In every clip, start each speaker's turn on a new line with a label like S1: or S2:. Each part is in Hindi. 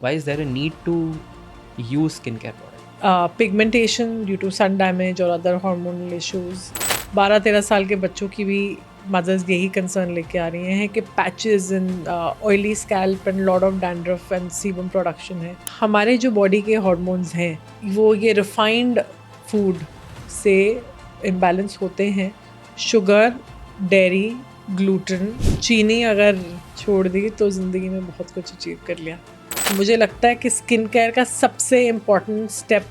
S1: Why is there a need to use skincare products?
S2: Pigmentation due to sun damage और अदर हार्मोनल इश्यूज 12-13 साल के बच्चों की भी मदर्स यही कंसर्न लेके आ रही हैं कि patches and oily scalp and lot of dandruff and sebum production है. हमारे जो बॉडी के हार्मोन्स हैं वो ये रिफाइंड फूड से इम्बैलेंस होते हैं. शुगर, डेयरी, ग्लूटेन, चीनी अगर छोड़ दी तो ज़िंदगी में बहुत कुछ अचीव कर लिया. मुझे लगता है कि स्किन केयर का सबसे इम्पॉर्टेंट स्टेप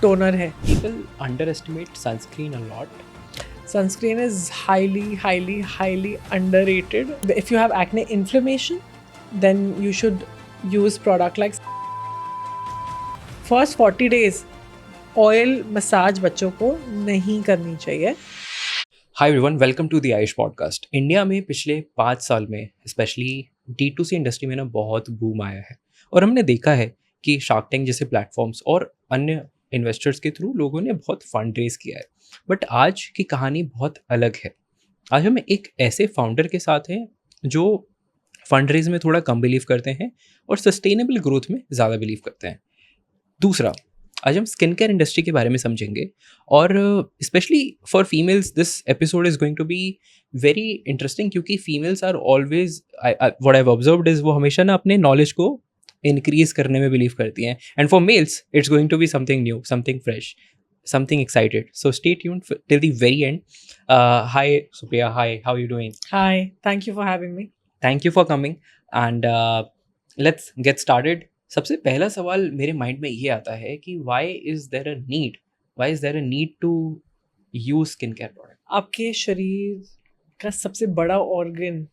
S2: टोनर है.
S1: People underestimate sunscreen a lot.
S2: Sunscreen is highly underrated. If you have acne inflammation, then you should use product like first 40 days oil massage बच्चों को नहीं करनी चाहिए.
S1: Hi everyone, welcome to the Ayush podcast. India में पिछले 5 साल में स्पेशली D2C इंडस्ट्री में ना बहुत बूम आया है और हमने देखा है कि शार्क टैंक जैसे प्लेटफॉर्म्स और अन्य इन्वेस्टर्स के थ्रू लोगों ने बहुत फंड रेज किया है. बट आज की कहानी बहुत अलग है. आज हम एक ऐसे फाउंडर के साथ हैं जो फंड रेज में थोड़ा कम बिलीव करते हैं और सस्टेनेबल ग्रोथ में ज़्यादा बिलीव करते हैं. दूसरा, आज हम स्किन केयर इंडस्ट्री के बारे में समझेंगे और specially for females this episode is going to be very interesting क्योंकि females are always what I have observed is वो हमेशा ना अपने नॉलेज को इंक्रीज करने में बिलीव करती हैं. And for males it's going to be something new, something fresh, something excited. So stay tuned till the very end. Hi Supriya, hi, how are you doing?
S2: Hi, thank you for having me.
S1: Thank you for coming and let's get started. सबसे पहला सवाल मेरे माइंड में ये आता है कि why is there a need to use skincare product?
S2: आपके शरीर का सबसे बड़ा organ,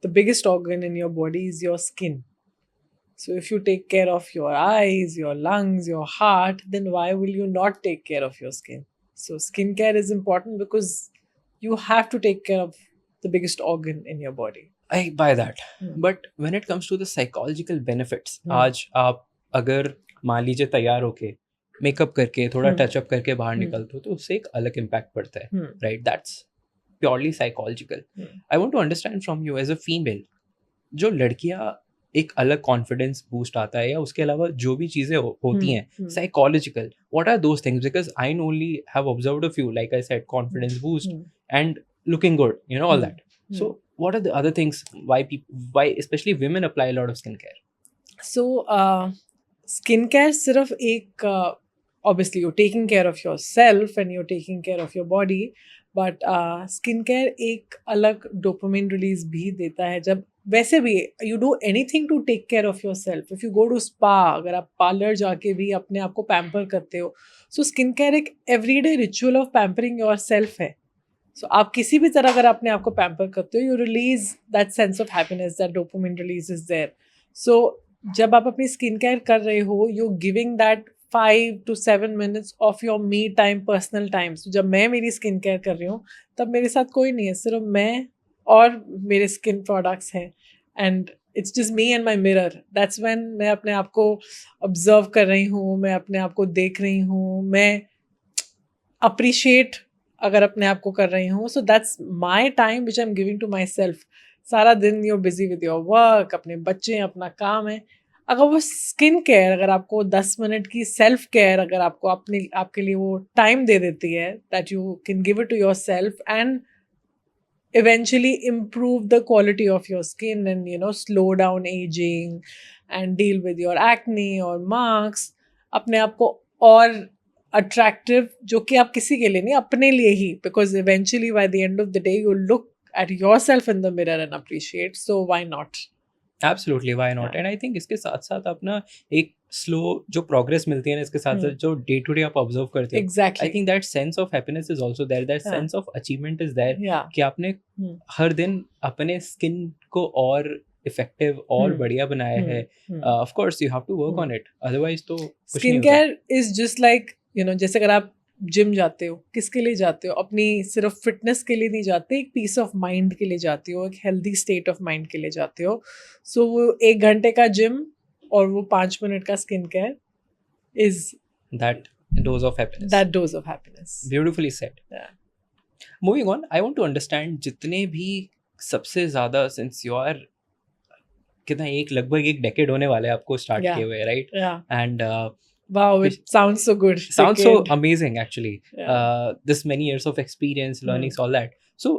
S2: the biggest organ in your body is your skin. So if you take care of your eyes, your lungs, your heart, then why will you not take care of your skin? So skincare is important because you have to take care of the biggest organ in your body.
S1: I buy that. But when it comes to the psychological benefits, आज आप अगर मान लीजिए तैयार होके मेकअप करके थोड़ा टचअप करके बाहर निकलते हो तो उससे एक अलग इम्पैक्ट पड़ता है, right? That's purely psychological. I want to understand from you as a female, जो लड़कियां एक अलग कॉन्फिडेंस बूस्ट आता है या उसके अलावा जो भी चीज़ें होती हैं psychological, what are those things? Because I only have observed a few, like I said, confidence boost and looking good, you know, all that. So what are the other things why especially women apply a lot of skincare?
S2: So skincare सिर्फ एक obviously you're taking care of yourself and you're taking care of your body, but skincare एक अलग dopamine release भी देता है. जब वैसे भी you do anything to take care of yourself, if you go to spa, अगर आप पार्लर जाके भी अपने आप को पैम्पर करते हो, so skincare एक everyday ritual of pampering yourself है. So आप किसी भी तरह अगर अपने आप को पैम्पर करते हो, you release that sense of happiness, that dopamine release is there. So जब आप अपनी स्किन केयर कर रहे हो, you're giving that 5 to 7 minutes of your me time, personal time. So जब मैं मेरी स्किन केयर कर रही हूँ तब मेरे साथ कोई नहीं है, सिर्फ मैं और मेरे स्किन प्रोडक्ट्स हैं. And it's just me and my mirror. That's when मैं अपने आप को ऑब्जर्व कर रही हूँ, मैं अपने आप को देख रही हूँ, मैं अप्रिशिएट अगर अपने आप को कर रही हूँ. So that's my time which I am giving to myself. सारा दिन you're busy with your work, अपने बच्चे हैं, अपना काम है. अगर वो स्किन केयर, अगर आपको 10 मिनट की सेल्फ केयर अगर आपको आपके लिए वो टाइम दे देती है, that you can give it to yourself and eventually improve the quality of your skin and, you know, slow down aging and deal with your acne or marks, अपने आप को और attractive, जो कि आप किसी के लिए नहीं, अपने लिए ही, because eventually by the end of the day you look at yourself in the mirror and appreciate. So why not?
S1: Absolutely, why not? And I think इसके साथ साथ अपना एक स्लो जो प्रोग्रेस मिलती है ना, इसके साथ साथ जो डे टू डे आप ऑब्जर्व करते हो,
S2: Exactly.
S1: I think that sense of happiness is also there, that sense of achievement is there,
S2: Yeah.
S1: कि आपने हर दिन अपने स्किन को और इफेक्टिव और बढ़िया बनाया है. Of course you have to work on it, otherwise तो कुछ नहीं
S2: स्किन
S1: होता.
S2: Care is just like, you know, जैसे अगर आप जिम जाते हो, किसके लिए जाते हो? अपनी सिर्फ फिटनेस के लिए नहीं जाते, एक पीस ऑफ माइंड के लिए जाते हो, एक हेल्दी स्टेट ऑफ माइंड के लिए जाते हो. सो वो 1 घंटे का जिम और वो 5 मिनट का skin care is
S1: that dose of happiness.
S2: That dose of happiness.
S1: Beautifully said. Moving on, I want to understand, जितने भी सबसे ज़्यादा, सिंस यू आर कितना एक लगभग एक डेकेड होने वाला है आपको स्टार्ट किए
S2: Yeah,
S1: हुए, right?
S2: yeah.
S1: And
S2: Wow, it sounds so good.
S1: sounds so
S2: Decade.
S1: amazing actually.
S2: Yeah.
S1: This many years of experience, learnings, all that. So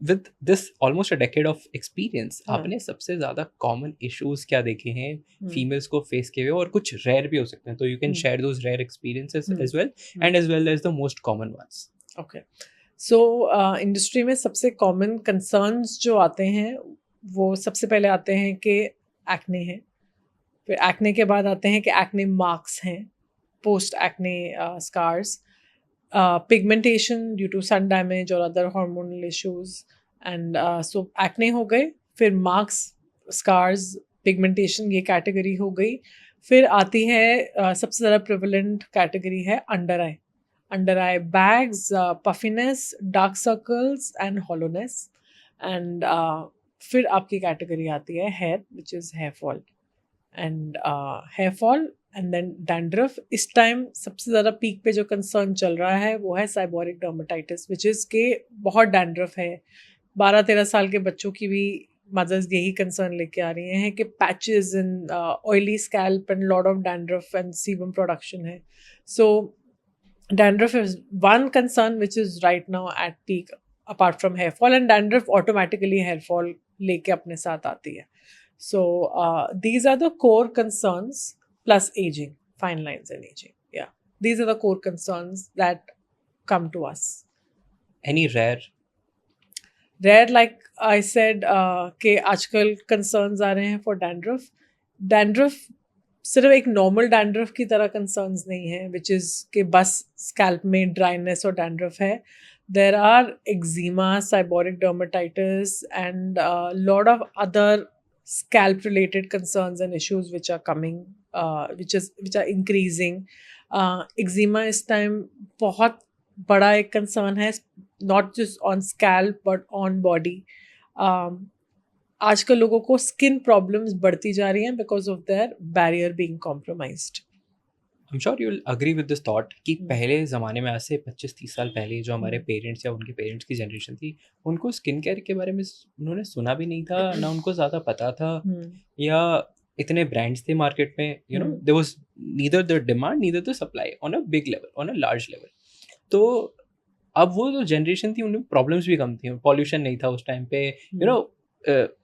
S1: with this almost a decade of experience,
S2: हाँ.
S1: आपने सबसे ज्यादा कॉमन इश्यूज क्या देखे हैं
S2: हम्म,
S1: फीमेल्स को फेस किए हुए, और कुछ रेयर भी हो सकते हैं, तो you can
S2: hmm,
S1: share those rare experiences
S2: hmm,
S1: as well and as well as the most common ones.
S2: Okay. So industry में सबसे कॉमन कंसर्न्स जो आते हैं वो सबसे पहले आते हैं कि एक्ने है, फिर एक्ने के बाद आते हैं कि एक्ने मार्क्स हैं, post acne scars, pigmentation due to sun damage और other hormonal issues, and so acne हो गए, फिर मार्क्स, स्कार्स, पिगमेंटेशन, ये कैटेगरी हो गई. फिर आती है सबसे ज़्यादा प्रिवलेंट कैटेगरी है under eye bags, puffiness, dark circles and hollowness. And फिर आपकी कैटेगरी आती है hair, which is hair fall and hair fall and then dandruff. इस टाइम सबसे ज़्यादा पीक पे जो कंसर्न चल रहा है वो है साइबोरिक डर्मेटाइटिस, विच इज़ के बहुत डैंड्रफ है. 12-13 साल के बच्चों की भी मदर्स यही कंसर्न लेके आ रही हैं कि patches in oily scalp and lot of dandruff and sebum production है. सो dandruff is one concern which is right now at peak apart from hair fall, and dandruff automatically hair fall लेके अपने साथ आती है. So these are the core concerns, plus aging, fine lines and aging. Yeah, these are the core concerns that come to us.
S1: Any rare?
S2: Rare, like I said, कि आजकल concerns आ रहे हैं for dandruff. Dandruff सिर्फ एक नॉर्मल डैंड्रफ की तरह कंसर्न्स नहीं है, विच इज़ कि बस स्कैल्प में ड्राइनेस और डैंड्रफ है. There are eczema, seborrheic dermatitis and lot of other scalp related concerns and issues which are coming, which are increasing. Eczema इस टाइम बहुत बड़ा एक कंसर्न है, not just on scalp but on body. आजकल लोगों को स्किन प्रॉब्लम्स बढ़ती जा रही हैं because of their barrier being compromised.
S1: I'm sure you'll agree with this thought कि पहले ज़माने में, आज से 25-30 साल पहले, जो हमारे पेरेंट्स या उनके पेरेंट्स की जनरेशन थी, उनको स्किन केयर के बारे में उन्होंने सुना भी नहीं था, ना उनको ज़्यादा पता था, या इतने ब्रांड्स थे मार्केट में, you know, there was neither the demand neither the supply on a big level, on a large level. तो अब वो जो जनरेशन थी उनमें प्रॉब्लम्स भी कम थी, पॉल्यूशन नहीं था उस टाइम पे, यू नो.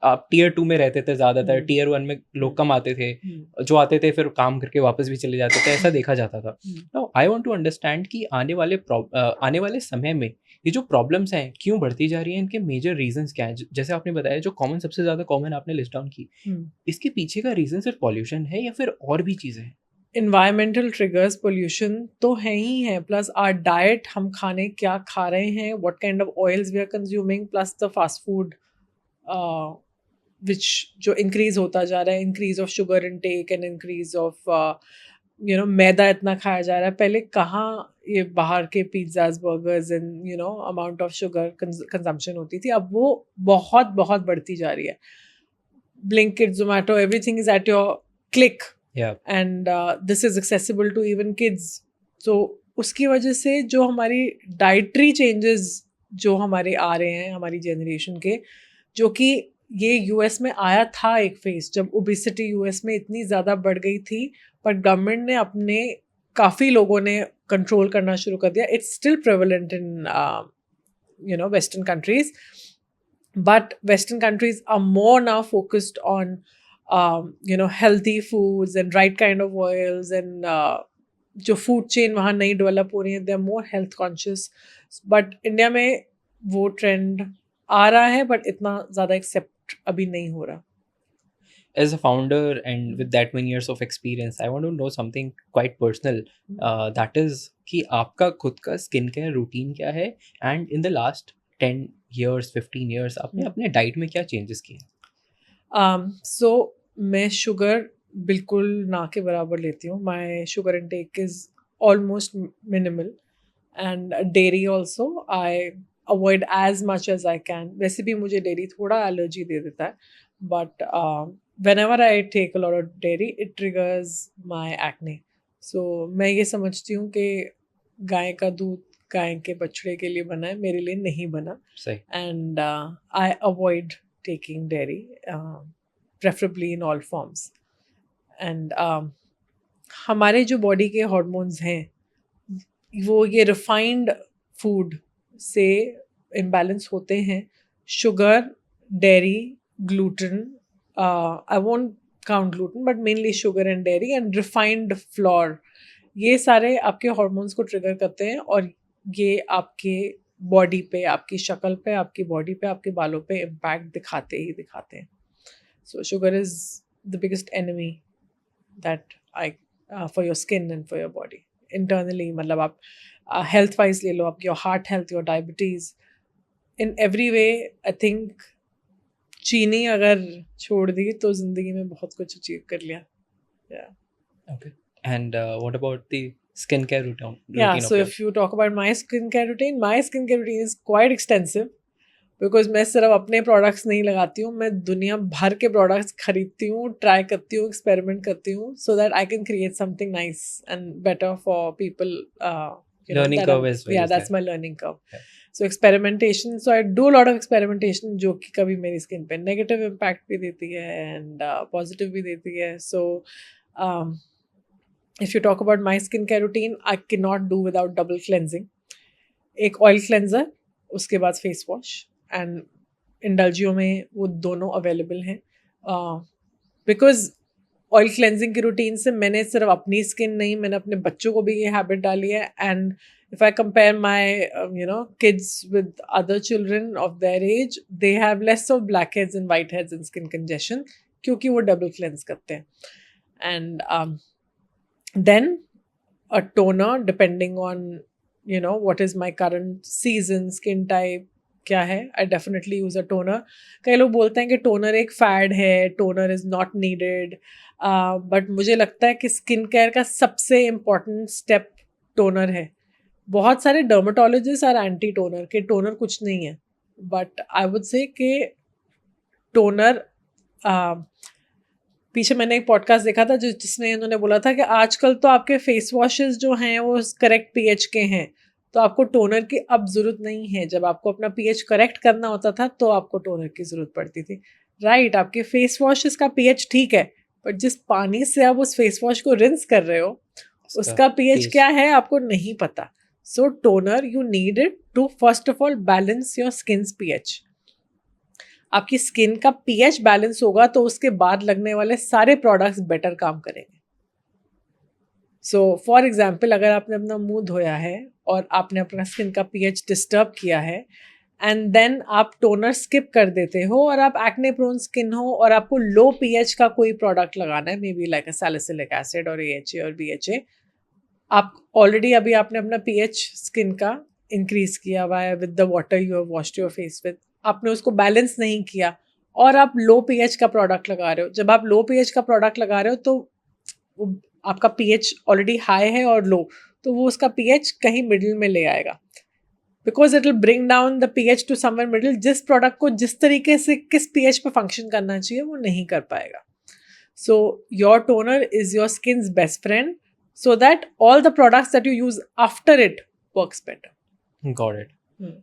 S1: आप टीयर 2 में रहते थे ज़्यादातर, टीयर 1 में लोग कम आते थे, जो आते थे फिर काम करके वापस भी चले जाते थे, ऐसा देखा जाता था. Now I want to understand कि आने वाले समय में ये जो प्रॉब्लम्स हैं क्यों बढ़ती जा रही हैं, इनके मेजर रीजंस क्या हैं. जैसे आपने बताया, जो कॉमन, सबसे ज़्यादा कॉमन आपने लिस्ट डाउन की, इसके पीछे का रीज़न सिर्फ पॉल्यूशन है या फिर और भी चीज़ें हैं?
S2: इन्वायरमेंटल ट्रिगर्स, पोल्यूशन तो है ही है, प्लस आवर डाइट, हम खाने क्या खा रहे हैं, what kind of oils we are consuming, plus the fast food which जो इंक्रीज होता जा रहा है, increase of sugar intake and increase of you know maida इतना खाया जा रहा है. पहले कहाँ ये बाहर के pizzas, burgers and you no amount of sugar consumption होती थी, अब वो बहुत बहुत बढ़ती जा रही है. Blinkit, Zomato, everything is at your click.
S1: Yeah.
S2: And this is accessible to even kids. So उसकी वजह से जो हमारी डाइटरी चेंजेस जो हमारे आ रहे हैं हमारी जनरेशन के, जो कि ये यूएस में आया था एक फेज जब ओबेसिटी यूएस में इतनी ज़्यादा बढ़ गई थी, पर गवर्नमेंट ने अपने काफ़ी लोगों ने कंट्रोल करना शुरू कर दिया. It's still prevalent in you know western countries, but Western countries are more now focused on you know healthy foods and right kind of oils, and जो food chain वहाँ नहीं develop हो रही है, they are more health conscious. But India में वो trend आ रहा है, but इतना ज़्यादा accept अभी नहीं हो रहा.
S1: As a founder and with that many years of experience, I want to know something quite personal. That is कि आपका खुद का स्किन केयर रूटीन क्या है, and in the last 10 years 15 years आपने अपने डाइट में क्या चेंजेस किए?
S2: So मैं शुगर बिल्कुल ना के बराबर लेती हूँ. My sugar intake is almost minimal, and dairy also I avoid as much as I can. वैसे भी मुझे डेयरी थोड़ा एलर्जी दे देता है, but whenever I take a lot of dairy, it triggers my acne. So मैं ये समझती हूँ कि गाय का दूध गाय के बछड़े के लिए बना है, मेरे लिए नहीं बना.
S1: सही.
S2: And I avoid taking dairy. preferably in all forms. And हमारे जो बॉडी के हॉर्मोन्स हैं वो ये रिफाइंड फूड से इम्बैलेंस होते हैं. Sugar, dairy, gluten, I won't count gluten but mainly sugar and dairy and refined flour, ये सारे आपके हॉर्मोन्स को ट्रिगर करते हैं और ये आपके बॉडी पे, आपकी शक्ल पे, आपकी बॉडी पे, आपके बालों पे इम्पैक्ट दिखाते ही दिखाते हैं. सो sugar is the biggest enemy that I for your skin and for your body internally. मतलब आप हेल्थ वाइज ले लो, आपकी your heart health, your diabetes, in every way I think चीनी अगर छोड़ दी तो जिंदगी में बहुत कुछ अचीव कर लिया.
S1: Okay. And what about the skincare routine?
S2: Yeah,
S1: routine
S2: so
S1: of yours?
S2: if you talk about my skincare routine is quite extensive because मैं सिर्फ अपने प्रोडक्ट्स नहीं लगाती हूँ, मैं दुनिया भर के प्रोडक्ट्स खरीदती हूँ, ट्राई करती हूँ, एक्सपेरिमेंट करती हूँ, so that I can create something nice and better for people.
S1: Learning curve as well.
S2: Yeah,
S1: is
S2: that's
S1: there.
S2: my learning curve.
S1: Yeah.
S2: So experimentation, so I do a lot of experimentation जो कि कभी मेरी स्किन पे नेगेटिव इम्पैक्ट भी देती है एंड पॉजिटिव भी देती है. So if you talk about my skincare routine, I cannot do without double cleansing. एक ऑयल क्लेंजर, उसके बाद फेस वॉश, एंड इंडल्जियो में वो दोनों अवेलेबल हैं. बिकॉज ऑयल क्लेंजिंग की रूटीन से मैंने सिर्फ अपनी स्किन नहीं, मैंने अपने बच्चों को भी ये हैबिट डाली है. And if I compare my kids with other children of their age, they have less of blackheads and whiteheads and skin congestion क्योंकि वो double cleanse करते हैं. And then a toner depending on what is my current season, skin type क्या है. I definitely use a toner. कई लोग बोलते हैं कि टोनर एक फैड है, toner is not needed, but मुझे लगता है कि स्किन केयर का सबसे इम्पॉर्टेंट स्टेप टोनर है. बहुत सारे डर्माटोलॉजिस्ट और एंटी टोनर के टोनर कुछ नहीं है, बट आई वुड से कि टोनर, पीछे मैंने एक पॉडकास्ट देखा था जिसमें उन्होंने बोला था कि आजकल तो आपके फेस वॉशेस जो हैं वो करेक्ट पीएच के हैं, तो आपको टोनर की अब ज़रूरत नहीं है. जब आपको अपना पीएच करेक्ट करना होता था तो आपको टोनर की ज़रूरत पड़ती थी. राइट, आपके फेस वॉशेस का पीएच ठीक है, बट जिस पानी से आप उस फेस वॉश को रिंस कर रहे हो उसका पीएच क्या है आपको नहीं पता. So toner you need it to first of all balance your skins pH. आपकी स्किन का पीएच बैलेंस होगा तो उसके बाद लगने वाले सारे प्रोडक्ट्स बेटर काम करेंगे. सो फॉर एग्जाम्पल, अगर आपने अपना मुंह धोया है और आपने अपना स्किन का पीएच डिस्टर्ब किया है एंड देन आप टोनर स्किप कर देते हो और आप एक्ने प्रोन स्किन हो और आपको लो पीएच का कोई प्रोडक्ट लगाना है, may be like a salicylic acid और AHA और BHA, आप ऑलरेडी अभी आपने अपना पीएच स्किन का इंक्रीज किया हुआ है with the water you have washed your face with, आपने उसको बैलेंस नहीं किया और आप लो पीएच का प्रोडक्ट लगा रहे हो. जब आप लो पीएच का प्रोडक्ट लगा रहे हो तो आपका पीएच ऑलरेडी हाई है और लो, तो वो उसका पीएच कहीं मिडिल में ले आएगा, because it will bring down the pH to somewhere middle. जिस प्रोडक्ट को जिस तरीके से किस पीएच पे फंक्शन करना चाहिए वो नहीं कर पाएगा. So your toner is your skins best friend so that all the products that you use after it works better.
S1: Got it.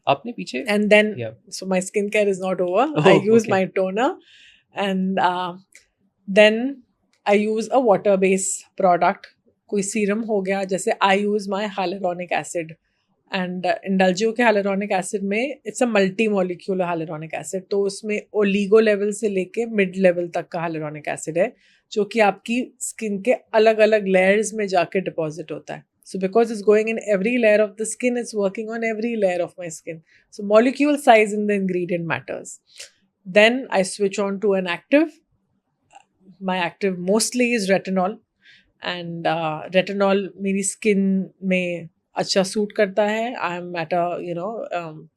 S1: आपने पीछे
S2: and then
S1: yeah.
S2: So my skincare is not over. I use my toner and then I use a water based product. कोई सीरम हो गया, जैसे I use my hyaluronic acid and Indulgio के hyaluronic acid में it's a multi molecular hyaluronic acid, तो उसमें ओलिगो लेवल से लेके मिड लेवल तक का hyaluronic acid है जो कि आपकी स्किन के अलग अलग लेयर्स में जाके डिपॉजिट होता है. So because it's going in every layer of the skin, it's working on every layer of my skin. So molecule size in the ingredient matters. Then I switch on to an active. My active mostly is retinol. And retinol मेरी skin में अच्छा सूट करता है. I am at a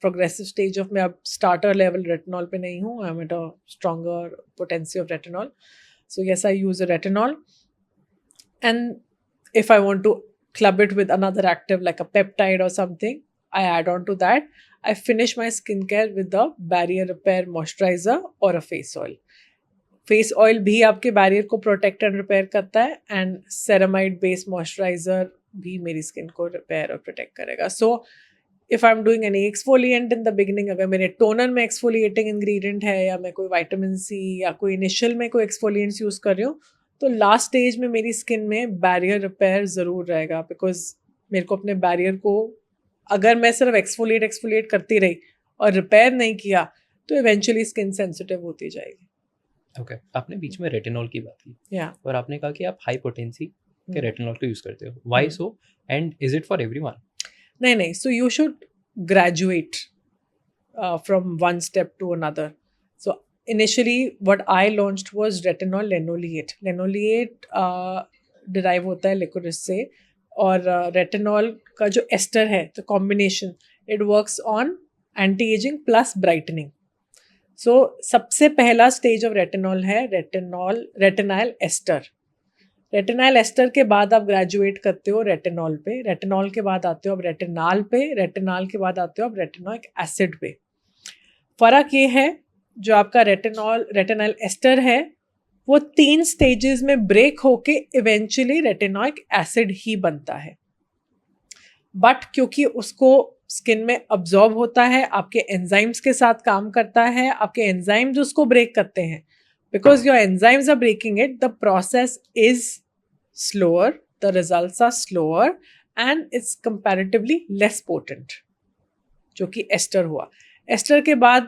S2: progressive stage of, मैं अब स्टार्टर लेवल रेटिनॉल पे नहीं हूँ. I am at a stronger potency of retinol. So yes, I use a retinol, and if I want to club it with another active like a peptide or something, I add on to that. I finish my skincare with a barrier repair moisturizer or a face oil. Face oil भी आपके barrier को protect and repair करता है, and ceramide based moisturizer भी मेरी skin को repair और protect करेगा. So if I am doing any exfoliant in the beginning, अगर मेरे टोनर में एक्सफोलिएटिंग इंग्रेडिएंट है या मैं कोई विटामिन सी या कोई इनिशियल में कोई एक्सफोलिएंट्स यूज़ कर रही हूँ, तो लास्ट स्टेज में मेरी स्किन में बैरियर रिपेयर ज़रूर रहेगा, बिकॉज मेरे को अपने बैरियर को, अगर मैं सिर्फ एक्सफोलिएट करती रही और रिपेयर नहीं किया तो इवेंचुअली स्किन सेंसिटिव होती जाएगी.
S1: ओके, आपने बीच में रेटिनॉल की बात की
S2: या
S1: और आपने कहा कि आप हाई पोटेंसी के
S2: हम्म.
S1: रेटिनॉल को यूज़ करते हो. Why so, and is it for everyone?
S2: नहीं, so you should graduate from one step to another. So initially what I launched was retinol lenoliate. Lenoliate derive होता है licorice से, और retinol का जो ester है, the combination, it works on anti-aging plus brightening. So सबसे पहला stage of retinol है retinol ester. रेटिनाइल एस्टर के बाद आप ग्रेजुएट करते हो रेटिनॉल पे, रेटिनॉल के बाद आते हो आप रेटिनाल पे, रेटिनाल के बाद आते हो आप रेटिनोइक एसिड पे. फ़र्क ये है, जो आपका रेटिनाइल एस्टर है वो 3 स्टेजेस में ब्रेक होके इवेंचुअली रेटिनोइक एसिड ही बनता है. बट क्योंकि उसको स्किन में अब्जॉर्ब होता है, आपके एंजाइम्स के साथ काम करता है, आपके एंजाइम्स उसको ब्रेक करते हैं. Because your enzymes are breaking it, the process is slower, the results are slower, and it's comparatively less potent. जो कि एस्टर हुआ. एस्टर के बाद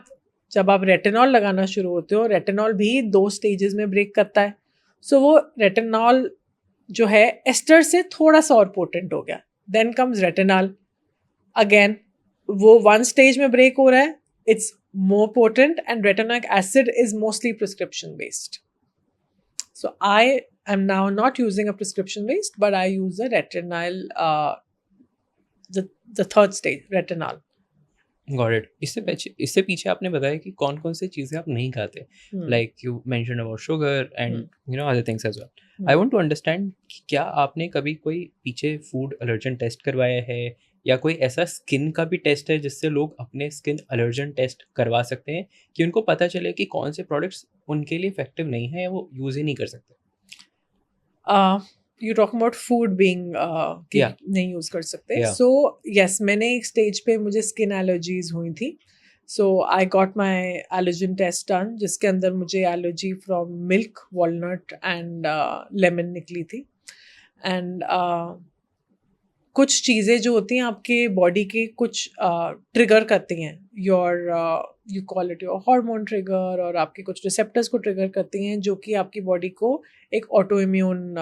S2: जब आप रेटिनॉल लगाना शुरू होते हो, रेटिनॉल भी 2 स्टेजेस में ब्रेक करता है. सो वो रेटिनॉल जो है एस्टर से थोड़ा सा और पोटेंट हो गया. देन कम्स रेटिनॉल, अगेन वो 1 स्टेज में ब्रेक हो रहा है, it's more potent, and retinoic acid is mostly prescription based. So I am now not using a prescription based, but I use a retinol, the third stage, retinol.
S1: Got it. इससे पीछे आपने बताया कि कौन कौन सी चीज़ें आप नहीं खाते, like you mention about sugar and you know other things as well. I want to understand, क्या आपने कभी कोई पीछे फूड एलर्जन टेस्ट करवाया है, या कोई ऐसा स्किन का भी टेस्ट है जिससे लोग अपने स्किन एलर्जन टेस्ट करवा सकते हैं कि उनको पता चले कि कौन से प्रोडक्ट्स उनके लिए इफेक्टिव नहीं है या वो यूज़ ही नहीं कर सकते?
S2: You talking about food being कि
S1: Yeah.
S2: नहीं यूज़ कर सकते.
S1: Yeah.
S2: So yes, मैंने एक स्टेज पे मुझे स्किन एलर्जीज हुई थी. So I got my allergen test done, जिसके अंदर मुझे allergy from milk, walnut and lemon निकली थी. एंड कुछ चीज़ें जो होती हैं आपके बॉडी के कुछ ट्रिगर करती हैं, you call it your hormone trigger, और आपके कुछ रिसेप्टर्स को ट्रिगर करती हैं जो कि आपकी बॉडी को एक ऑटो इम्यून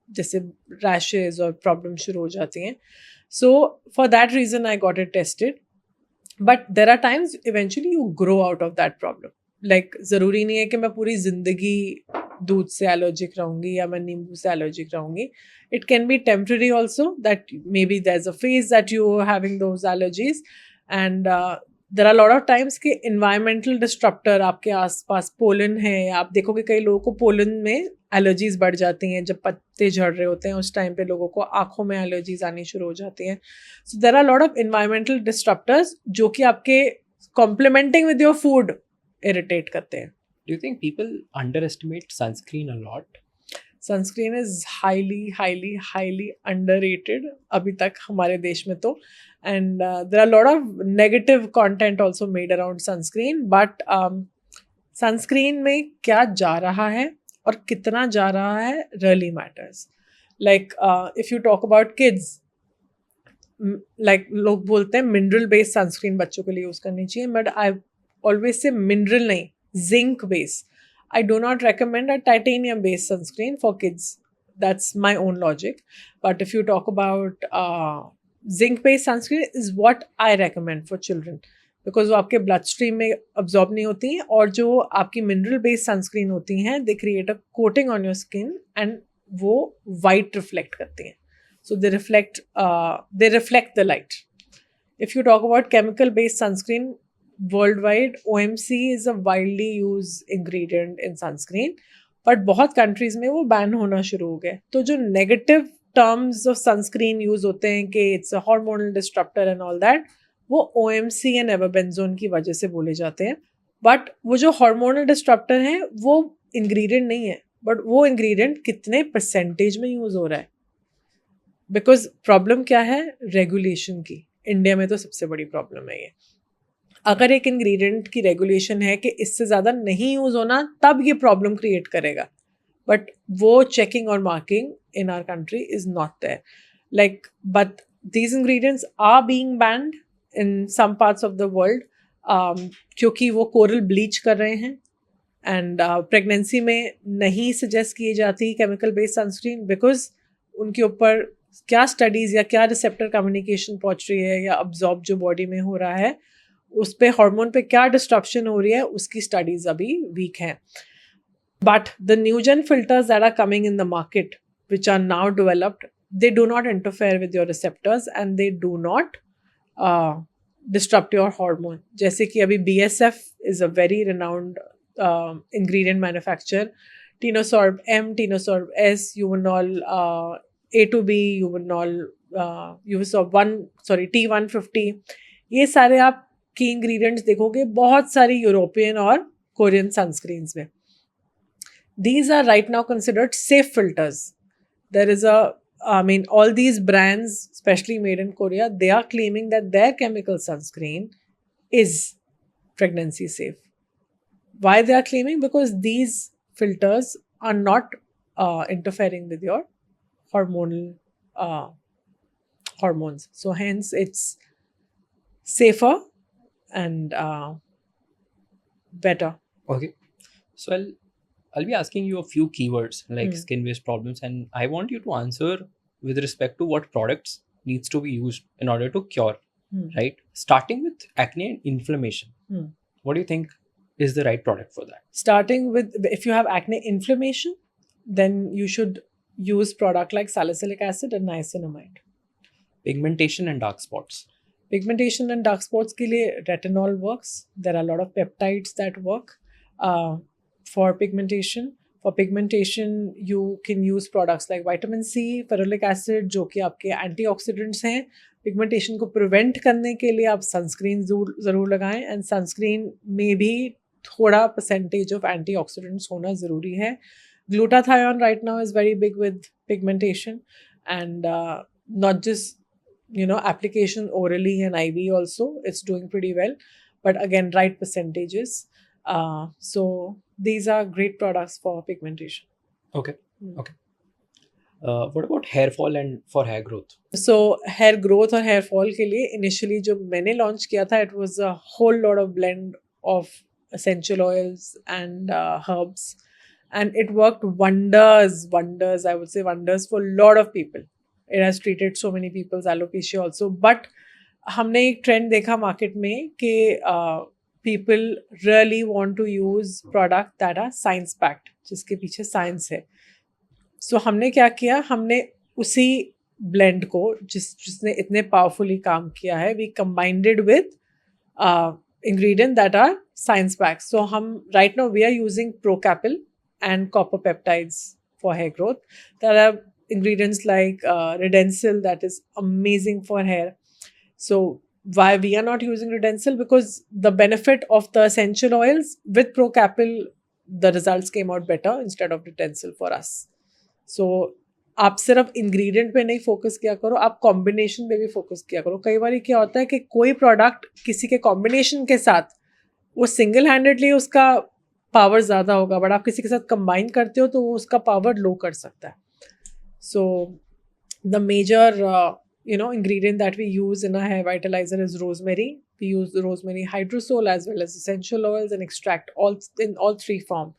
S2: जैसे रैशेज और प्रॉब्लम शुरू हो जाती हैं. So for that reason I got it tested. But there are times eventually you grow out of that problem. Like ज़रूरी नहीं है कि मैं पूरी ज़िंदगी दूध से एलर्जिक रहूँगी या मैं नींबू से एलर्जिक रहूँगी. It can be temporary also, that maybe there's a phase that you're having those allergies, and there are a lot of times कि environmental disruptor आपके आसपास पोलन है. आप देखोगे कई लोगों को पोलन में एलर्जीज बढ़ जाती हैं, जब पत्ते झड़ रहे होते हैं उस टाइम पे लोगों को आँखों में एलर्जीज आनी शुरू हो जाती हैं. So there are a lot of environmental disruptors जो कि आपके complementing with your food irritate करते हैं.
S1: Do you think people underestimate sunscreen a lot?
S2: Sunscreen is highly underrated अभी तक हमारे देश में तो. And there are lot of negative content also made around sunscreen. But sunscreen में क्या जा रहा है और कितना जा रहा है really matters. Like if you talk about kids, like लोग बोलते हैं मिनरल बेस्ड सनस्क्रीन बच्चों के लिए यूज़ करनी चाहिए, बट आई ऑलवेज से मिनरल नहीं, zinc based. I do not recommend a titanium based sunscreen for kids. That's my own logic. But if you talk about zinc based sunscreen is what I recommend for children, because वो आपके blood stream में absorb नहीं होती हैं, और जो आपकी mineral based sunscreen होती हैं they create a coating on your skin and वो white reflect करती हैं. So they reflect the light. If you talk about chemical based sunscreen, worldwide OMC is a widely used ingredient in sunscreen, but बहुत countries में वो बैन होना शुरू हो गए. तो जो negative terms of sunscreen use होते हैं कि it's a hormonal disruptor and all that, वो OMC and everbenzone की वजह से बोले जाते हैं. बट वो जो hormonal disruptor हैं वो ingredient नहीं है, बट वो ingredient कितने percentage में यूज हो रहा है. बिकॉज प्रॉब्लम क्या है, रेगुलेशन की. इंडिया में तो सबसे बड़ी प्रॉब्लम है ये। अगर एक इंग्रेडिएंट की रेगुलेशन है कि इससे ज़्यादा नहीं यूज़ होना, तब ये प्रॉब्लम क्रिएट करेगा, बट वो चेकिंग और marking in our country is not there. Like, but these ingredients are being banned in some parts of the world, क्योंकि वो कोरल ब्लीच कर रहे हैं एंड प्रेगनेंसी में नहीं सजेस्ट की जाती केमिकल बेस्ड सनस्क्रीन, बिकॉज उनके ऊपर क्या स्टडीज़ या क्या रिसेप्टर कम्युनिकेशन पहुंच रही है या अब्जॉर्ब जो बॉडी में हो रहा है, उस पे हार्मोन पे क्या डिस्ट्रप्शन हो रही है, उसकी स्टडीज़ अभी वीक हैं. But the new gen filters that are coming in the market, which are now developed, they do not interfere with your receptors and they do not disrupt your hormone. जैसे कि अभी BSF is a very renowned ingredient manufacturer. Tinosorb M, Tinosorb S, Uvenol A2B, Uvenol Uvisorb 1, sorry T150. ये सारे आप की इंग्रेडिएंट्स देखोगे बहुत सारी यूरोपियन और कोरियन सनस्क्रीन्स में. These are right now considered safe filters. There is all these brands, especially made in Korea, they are claiming that their chemical sunscreen is pregnancy safe. Why they are claiming? Because these filters are not interfering with your hormones. So hence it's safer and better.
S1: Okay. So I'll be asking you a few keywords like skin-based problems, and I want you to answer with respect to what products needs to be used in order to cure, right? Starting with acne and inflammation. What do you think is the right product for that?
S2: Starting with, if you have acne inflammation, then you should use product like salicylic acid and niacinamide.
S1: Pigmentation and dark spots.
S2: Pigmentation and dark spots के लिए retinol works. There are a lot of peptides that work. For pigmentation, you can use products like vitamin C, ferulic acid, जो कि आपके antioxidants हैं. Pigmentation को prevent करने के लिए आप sunscreen ज़रूर लगाएं, and sunscreen में भी थोड़ा percentage of antioxidants होना ज़रूरी है. Glutathione right now is very big with pigmentation, and not just application orally and IV also, it's doing pretty well, but again right percentages. So these are great products for pigmentation.
S1: Okay. Okay. What about hair fall and for hair growth?
S2: So hair growth और hair fall के लिए initially जो मैंने launch किया था, it was a whole lot of blend of essential oils and herbs, and it worked wonders. I would say wonders for a lot of people. It has treated so many people's alopecia also. But हमने एक trend देखा market में कि people really want to use product that are science packed, जिसके पीछे science है. So हमने क्या किया, हमने उसी blend को जिसने इतने powerfully काम किया है, we combined it with ingredient that are science packed. So हम right now we are using Procapil and copper peptides for hair growth. There are ingredients like Redensil that is amazing for hair. So why we are not using Redensil? Because the benefit of the essential oils with Procapil, the results came out better instead of Redensil for us. So आप सिर्फ इंग्रेडिएंट पे नहीं फोकस किया करो, आप कॉम्बिनेशन पे भी फोकस किया करो. कई बार क्या होता है कि कोई प्रोडक्ट किसी के कॉम्बिनेशन के साथ वो सिंगल हैंडेडली उसका पावर ज़्यादा होगा, बट आप किसी के साथ कंबाइन करते हो तो वो उसका पावर लो कर सकता है. So the major ingredient that we use in a hair vitalizer is rosemary. We use rosemary hydrosol as well as essential oils and extract in all three form.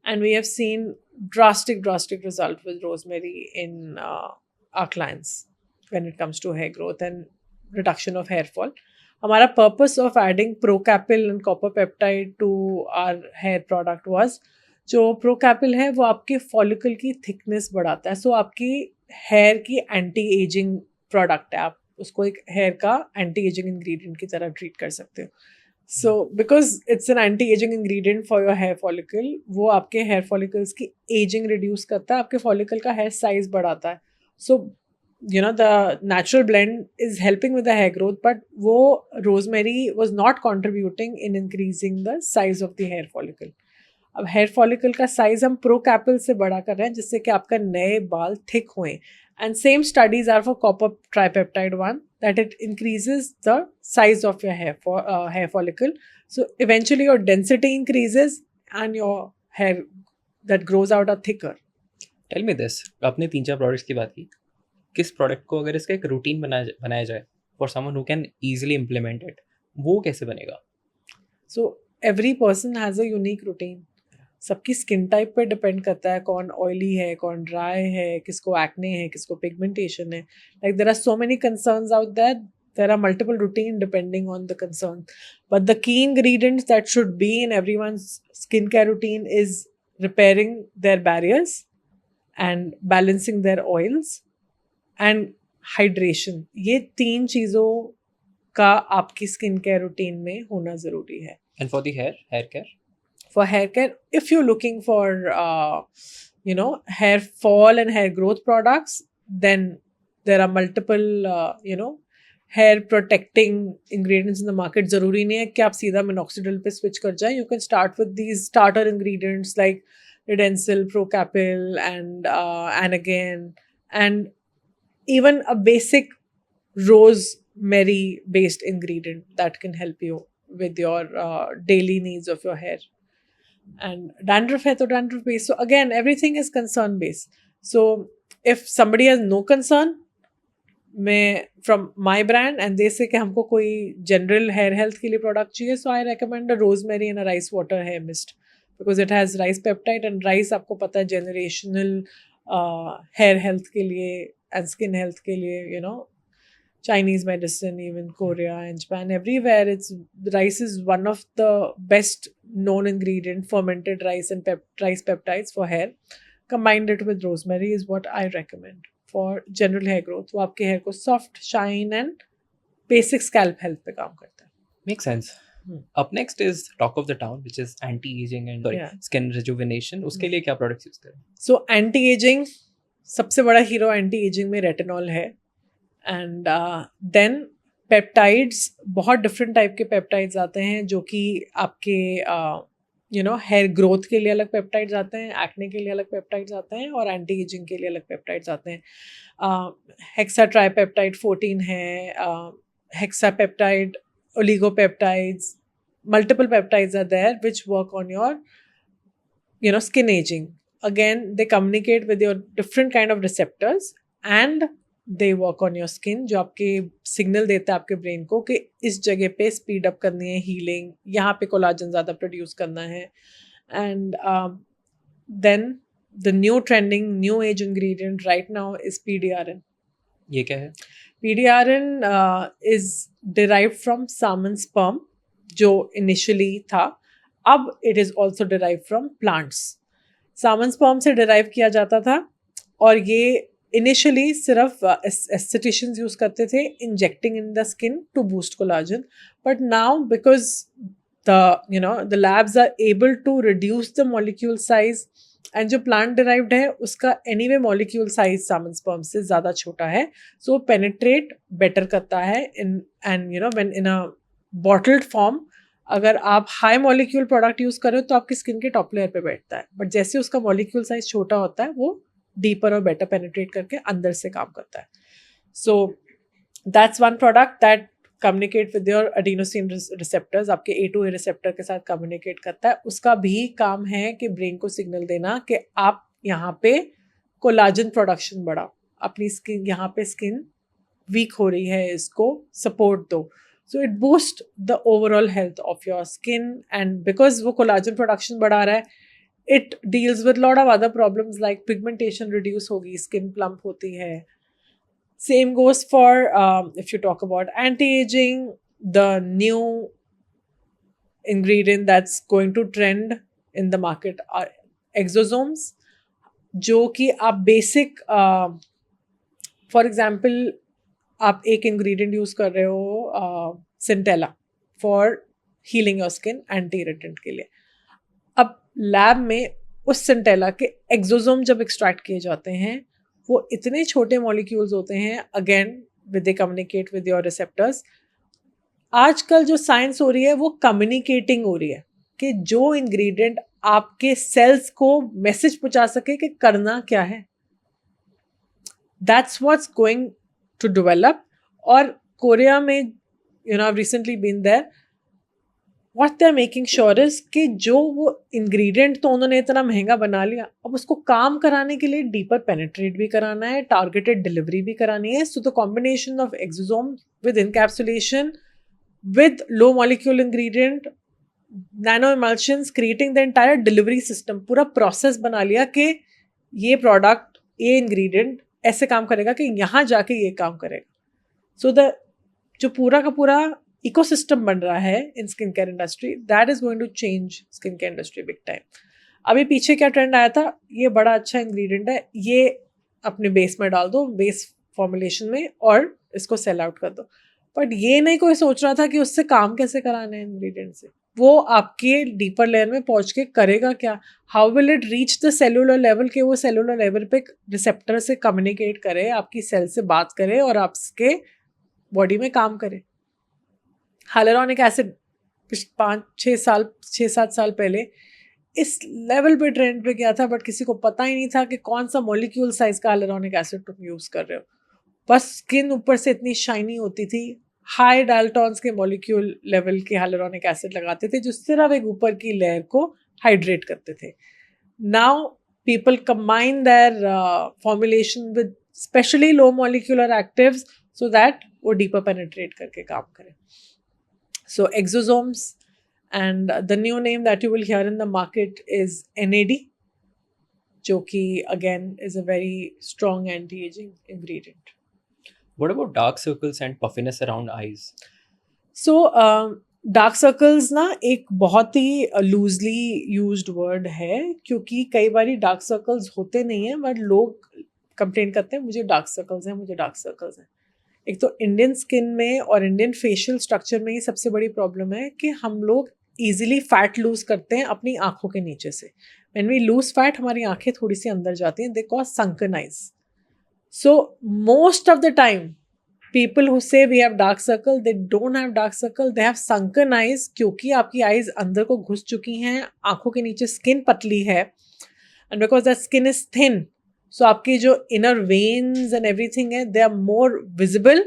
S2: And we have seen drastic result with rosemary in our clients when it comes to hair growth and reduction of hair fall. हमारा purpose of adding Procapil and copper peptide to our hair product was, जो Procapil है वो आपके follicle की thickness बढ़ाता है. So आपकी hair की anti aging प्रोडक्ट है, आप उसको एक हेयर का एंटी एजिंग इंग्रेडिएंट की तरह ट्रीट कर सकते हो. So because it's an anti ageing ingredient for your hair follicle, वो आपके हेयर फॉलिकल्स की एजिंग रिड्यूस करता है, आपके फॉलिकल का हेयर साइज बढ़ाता है. So the natural blend is helping with the hair growth, but वो rosemary was not contributing in increasing the size of the hair follicle. अब हेयर फॉलिकल का साइज हम प्रोकैपिल से बड़ा कर रहे हैं जिससे कि आपका नए बाल थिक हुए. And same studies are for copper tripeptide 1, that it increases the size of your hair follicle. So eventually your density increases and your hair that grows out are thicker.
S1: Tell me this, आपने 3-4 प्रोडक्ट्स की बात की, किस प्रोडक्ट को अगर इसका एक रूटीन बनाया जाए for someone who can easily implement it, वो कैसे बनेगा?
S2: So every person has a unique routine. सबकी स्किन टाइप पे डिपेंड करता है, कौन ऑयली है, कौन ड्राई है, किसको एक्ने है, किसको पिगमेंटेशन है. Like there are so many concerns out there. There are multiple routine depending on the concern. But the key ingredients that should be in everyone's skincare routine is repairing their barriers and balancing their oils and hydration. ये 3 चीज़ों का आपकी स्किन केयर रूटीन में होना ज़रूरी है.
S1: And for the hair care?
S2: For hair care, if you're looking for hair fall and hair growth products, then there are multiple hair protecting ingredients in the market. ज़रूरी नहीं है कि आप सीधा minoxidil पे switch कर जाएं. You can start with these starter ingredients like Redensil, Procapil and Anagen, and even a basic rosemary based ingredient that can help you with your daily needs of your hair. And dandruff hai to dandruff based. So again, everything is concern based. So if somebody has no concern, मैं from my brand and they say कि हमको कोई general hair health के लिए product चाहिए, so I recommend a rosemary and a rice water hair mist because it has rice peptide, and rice आपको पता है generational hair health के लिए and skin health के लिए, Chinese medicine, even Korea and Japan, everywhere rice is one of the best known ingredient, fermented rice and rice peptides for hair. Combined it with rosemary is what I recommend for general hair growth. वो आपके hair को soft, shine and basic scalp health पे काम करता है.
S1: Makes sense. Up next is talk of the town, which is anti-aging and skin rejuvenation. उसके लिए क्या products use करें?
S2: So anti-aging, सबसे बड़ा hero anti-aging में retinol है. एंड देन पेप्टाइड्स, बहुत डिफरेंट टाइप के पेप्टाइड्स आते हैं जो कि आपके हेयर ग्रोथ के लिए अलग पेप्टाइड्स आते हैं, एक्ने के लिए अलग पेप्टाइड्स आते हैं, और एंटी एजिंग के लिए अलग पेप्टाइड्स आते हैं. हेक्सा ट्राईपेप्टाइड 14 है, hexa peptide, oligopeptides, multiple peptides are there which work on your skin aging. Again, they communicate with your different kind of receptors and they work on your skin, जो आपके सिग्नल देता है आपके ब्रेन को कि इस जगह पे स्पीड अप करनी है हीलिंग, यहाँ पे कोलाजन ज़्यादा प्रोड्यूस करना है. And then the new trending new age ingredient right now is PDRN.
S1: ये क्या है?
S2: PDRN is derived from salmon sperm, जो इनिशियली था. अब it is also derive from plants. Salmon sperm से डिराइव किया जाता था, और ये इनिशियली सिर्फ एस्थेटिशियंस यूज करते थे injecting in the skin to boost collagen. But now because the labs are able to reduce the molecule size, and जो प्लांट डिराइव्ड है उसका anyway molecule size salmon sperm से ज़्यादा छोटा है, सो पेनिट्रेट बेटर करता है in when in a bottled form. अगर आप हाई मॉलिक्यूल प्रोडक्ट यूज़ करें तो आपकी स्किन के टॉप लेयर पे बैठता है, बट जैसे उसका मॉलिक्यूल साइज छोटा होता है वो डीपर और बेटर पेनिट्रेट करके अंदर से काम करता है. So that's one product that communicate with your adenosine receptors, आपके A2A रिसेप्टर के साथ कम्युनिकेट करता है. उसका भी काम है कि ब्रेन को सिग्नल देना कि आप यहाँ पे कोलाजन प्रोडक्शन बढ़ाओ, अपनी स्किन यहाँ पे स्किन वीक हो रही है, इसको सपोर्ट दो. So it boosts the overall health of your skin, and because वो collagen production बढ़ा रहा है, it deals with lot of other problems like pigmentation reduce होगी, skin plump होती है. Same goes for if you talk about anti-aging, the new ingredient that's going to trend in the market are exosomes, जो कि आप basic for example आप एक इंग्रेडिएंट यूज कर रहे हो centella for healing your skin, anti irritant के लिए. अब लैब में उस सिंटेला के एक्सोसोम जब एक्सट्रैक्ट किए जाते हैं, वो इतने छोटे मॉलिक्यूल्स होते हैं, again with they communicate with your receptors. आजकल जो साइंस हो रही है वो कम्युनिकेटिंग हो रही है कि जो इंग्रेडिएंट आपके सेल्स को मैसेज पहुंचा सके कि करना क्या है. That's what's going to develop. और कोरिया में, I've recently been there. What they're making sure is कि जो वो ingredient तो उन्होंने इतना महंगा बना लिया, अब उसको काम कराने के लिए deeper penetrate भी कराना है, targeted delivery भी करानी है. So the combination of exosome with encapsulation, with low molecule ingredient, nano emulsions, creating the entire delivery system, पूरा process बना लिया कि ये product, ये ingredient ऐसे काम करेगा कि यहाँ जाके ये काम करेगा. So the जो पूरा का पूरा इकोसिस्टम बन रहा है in skin care industry, that is going to change skin care industry big time. अभी पीछे क्या ट्रेंड आया था, ये बड़ा अच्छा इंग्रेडिएंट है, ये अपने बेस में डाल दो, बेस फॉर्मुलेशन में, और इसको सेल आउट कर दो. बट ये नहीं कोई सोच रहा था कि उससे काम कैसे कराना है इंग्रेडिएंट से. वो आपके डीपर लेयर में पहुंच के करेगा क्या, how will it reach the cellular level, के वो सेलुलर लेवल पे रिसेप्टर से कम्युनिकेट करे, आपकी सेल से बात करे और आपके बॉडी में काम करे. हाइलुरोनिक एसिड 6-7 साल पहले इस लेवल पे ट्रेंड पे गया था, बट किसी को पता ही नहीं था कि कौन सा मॉलिक्यूल साइज का हाइलुरोनिक एसिड तुम यूज कर रहे हो. बस स्किन ऊपर से इतनी शाइनी होती थी, हाई डाल्टन्स के मॉलिक्यूल लेवल के हाइलुरोनिक एसिड लगाते थे जो सिर्फ एक ऊपर की लेयर को हाइड्रेट करते थे. Now people combine their formulation with specially low molecular actives so that वो डीपर पेनिट्रेट करके काम करें. So exosomes, and the new name that you will hear in the market is NAD, जो कि again is a very strong anti-aging ingredient.
S1: What about dark circles and puffiness around eyes?
S2: So dark circles ना एक बहुत ही लूजली यूज्ड वर्ड है, क्योंकि कई बार डार्क सर्कल्स होते नहीं हैं बट लोग कंप्लेन करते हैं मुझे डार्क सर्कल्स हैं, मुझे डार्क सर्कल्स हैं. एक तो इंडियन स्किन में और इंडियन फेशियल स्ट्रक्चर में ही सबसे बड़ी प्रॉब्लम है कि हम लोग ईजिली फैट लूज करते हैं अपनी आंखों के नीचे से. व्हेन वी लूज फैट, हमारी आंखें थोड़ी सी अंदर जाती हैं, they cause sunken eyes. So most of the time people who say we have dark circle, they don't have dark circle, they have sunken eyes, क्योंकि आपकी आईज अंदर को घुस चुकी हैं, आंखों के नीचे स्किन पतली है, and because that skin is thin, so आपकी जो inner veins and everything है, they are more visible,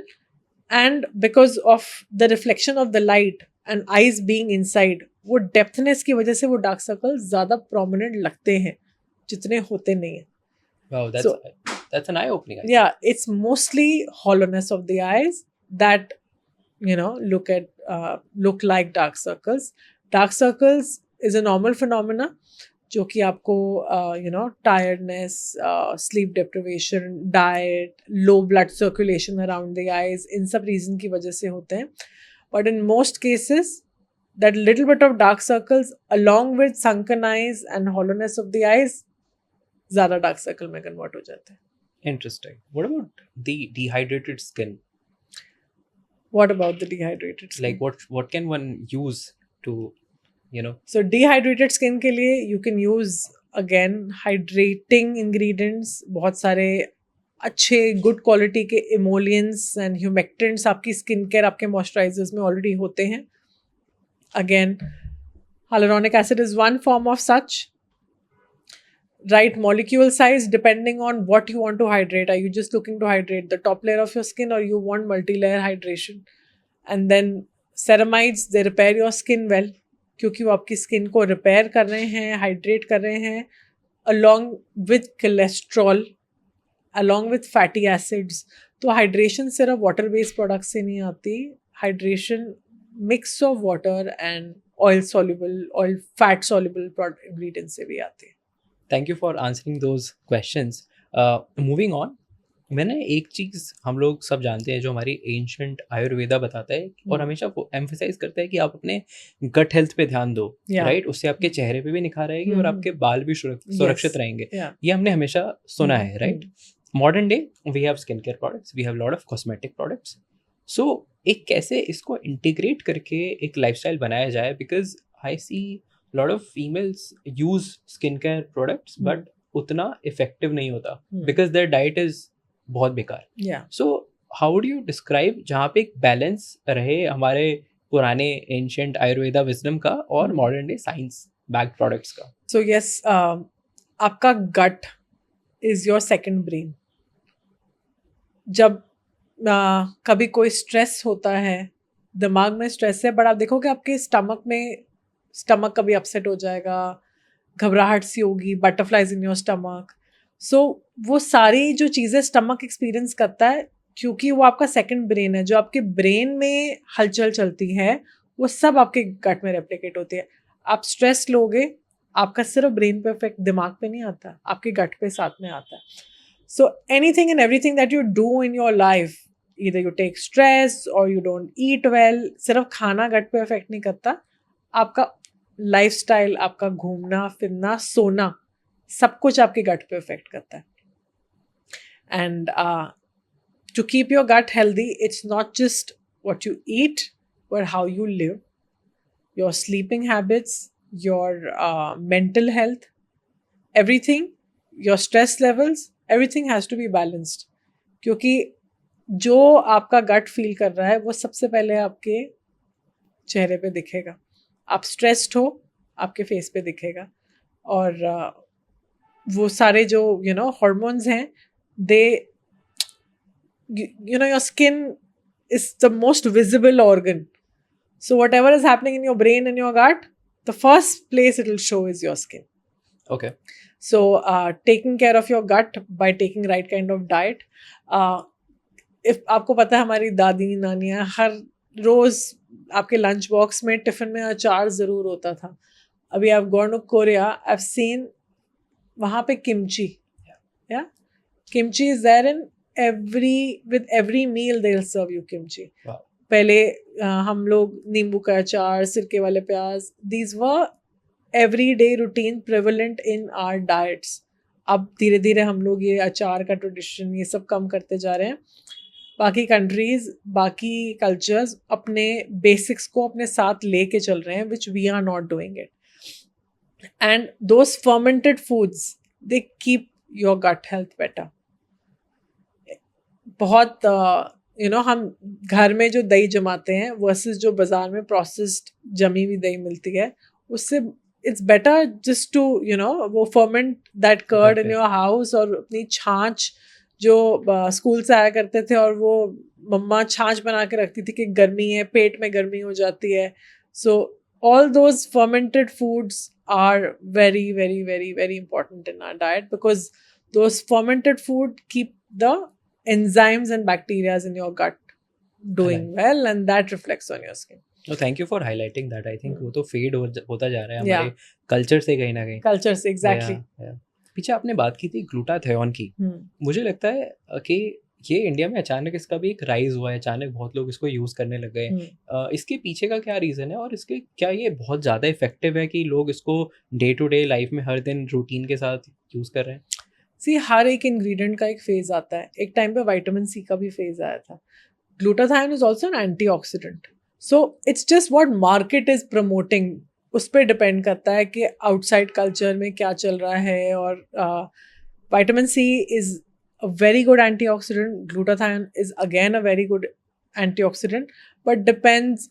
S2: and because of the reflection of the light and eyes being inside, वो डेप्थनेस की वजह से वो डार्क सर्कल ज़्यादा प्रोमिनेंट लगते हैं जितने होते नहीं हैं.
S1: Wow, that's an eye-opening.
S2: Yeah, it's mostly hollowness of the eyes that look like dark circles. Dark circles is a normal phenomena जो कि आपको tiredness, sleep deprivation, diet, low blood circulation around the eyes, इन सब reason की वजह से होते हैं. But in most cases, that little bit of dark circles along with sunken eyes and hollowness of the eyes ज़्यादा डार्क सर्कल में कन्वर्ट हो जाते हैं.
S1: Interesting. What about the dehydrated skin?
S2: What about the dehydrated skin?
S1: Like what can one use to,
S2: So dehydrated skin के लिए you can use again hydrating ingredients. बहुत सारे अच्छे good quality के emollients and humectants आपकी skin care, आपके moisturizers में already होते हैं. Again, hyaluronic acid is one form of such. Right molecule size depending on what you want to hydrate. Are you just looking to hydrate the top layer of your skin, or you want multi-layer hydration? And then ceramides, they repair your skin well, क्योंकि वो आपकी स्किन को रिपेयर कर रहे हैं, हाइड्रेट कर रहे हैं, along with cholesterol, along with fatty acids. तो हाइड्रेशन सिर्फ वाटर बेस्ड प्रोडक्ट से नहीं आती, hydration mix of water and oil soluble, oil fat soluble ingredients से भी आती है.
S1: Thank you for answering those questions. Moving on, मैंने एक चीज़ हम लोग सब जानते हैं जो हमारी एंशंट आयुर्वेदा बताता है और हमेशा एम्फेसाइज करता है कि आप अपने गट हेल्थ पे ध्यान दो, राइट? उससे आपके चेहरे पे भी निखार आएगी और आपके बाल भी सुरक्षित रहेंगे. ये हमने हमेशा सुना है, right? Modern day we have skin care products, we have lot of cosmetic products. So एक कैसे इसको इंटीग्रेट करके एक लाइफस्टाइल बनाया जाए, because I see lot of females use skincare products but उतना effective नहीं होता because their diet is बहुत बेकार. So how would you describe जहाँ पे एक balance रहे हमारे पुराने ancient आयुर्वेदा wisdom का और modern day science backed products का?
S2: So yes, आपका gut is your second brain. जब कभी कोई स्ट्रेस होता है, दिमाग में स्ट्रेस है, बट आप देखोगे आपके स्टमक कभी अपसेट हो जाएगा, घबराहट सी होगी, बटरफ्लाइज इन योर स्टमक. सो वो सारी जो चीज़ें स्टमक एक्सपीरियंस करता है, क्योंकि वो आपका सेकंड ब्रेन है, जो आपके ब्रेन में हलचल चलती है वो सब आपके गट में रेप्लिकेट होती है. आप स्ट्रेस लोगे, आपका सिर्फ ब्रेन पे इफेक्ट दिमाग पे नहीं आता, आपके गट पे साथ में आता है. So anything and everything that you do in your life, either you take stress or you don't eat well, सिर्फ खाना गट पे इफेक्ट नहीं करता, आपका लाइफस्टाइल, आपका घूमना फिरना सोना, सब कुछ आपके गट पे इफेक्ट करता है. And to keep your gut healthy, it's not just what you eat, but how you live, your sleeping habits, your mental health, everything, your stress levels, everything has to be balanced. क्योंकि जो आपका गट फील कर रहा है वो सबसे पहले आपके चेहरे पे दिखेगा. आप स्ट्रेस्ड हो, आपके फेस पे दिखेगा. और वो सारे जो हार्मोन्स हैं, दे your skin is the most visible organ. So whatever is happening in your brain and your gut, the first place it will show is your skin.
S1: Okay.
S2: So taking care of your gut by taking right kind of diet. If आपको पता है, हमारी दादी नानियाँ हर रोज आपके लंच बॉक्स में टिफिन में अचार जरूर होता था. अभी आप go to Korea, I have seen वहाँ पे किमची, या kimchi is there in with every meal they'll serve you kimchi.
S1: Wow.
S2: पहले हम लोग नींबू का अचार, सिरके वाले प्याज, these were everyday routine prevalent in our diets. अब धीरे धीरे हम लोग ये अचार का ट्रेडिशन ये सब कम करते जा रहे हैं. बाकी कंट्रीज, बाकी कल्चर्स अपने बेसिक्स को अपने साथ लेके चल रहे हैं, which we are not doing it. And those fermented foods, they keep your gut health better. बहुत हम घर में जो दही जमाते हैं वर्सेस जो बाजार में प्रोसेस्ड जमी हुई दही मिलती है, उससे इट्स बेटर जस्ट टू वो ferment that curd in your house. और अपनी छाछ जो स्कूल से आया करते थे, और वो मम्मा छाछ बना के रखती थी कि गर्मी है, पेट में गर्मी हो जाती है. सो all those fermented foods are very very very very important in our diet, because those fermented food keep the enzymes and bacteria in your gut doing well, and that reflects on your skin.
S1: So thank you for highlighting that. I think वो तो fade होता जा रहा है हमारे कल्चर से कहीं ना कहीं.
S2: कल्चर से एग्जैक्टली.
S1: पीछे आपने बात की थी ग्लूटाथियोन की. मुझे लगता है कि ये इंडिया में अचानक इसका भी एक राइज हुआ है, अचानक बहुत लोग इसको यूज़ करने लग गए. इसके पीछे का क्या रीज़न है, और इसके क्या ये बहुत ज़्यादा इफेक्टिव है कि लोग इसको डे टू डे लाइफ में हर दिन रूटीन के साथ यूज़ कर रहे हैं?
S2: सी, हर एक इंग्रेडिएंट का एक फेज आता है. एक टाइम पे विटामिन सी का भी फेज आया था. Glutathione is also an antioxidant. So it's just what market is promoting. उस पर डिपेंड करता है कि आउटसाइड कल्चर में क्या चल रहा है. और vitamin C is a very good antioxidant. Glutathione is again a very good antioxidant, but depends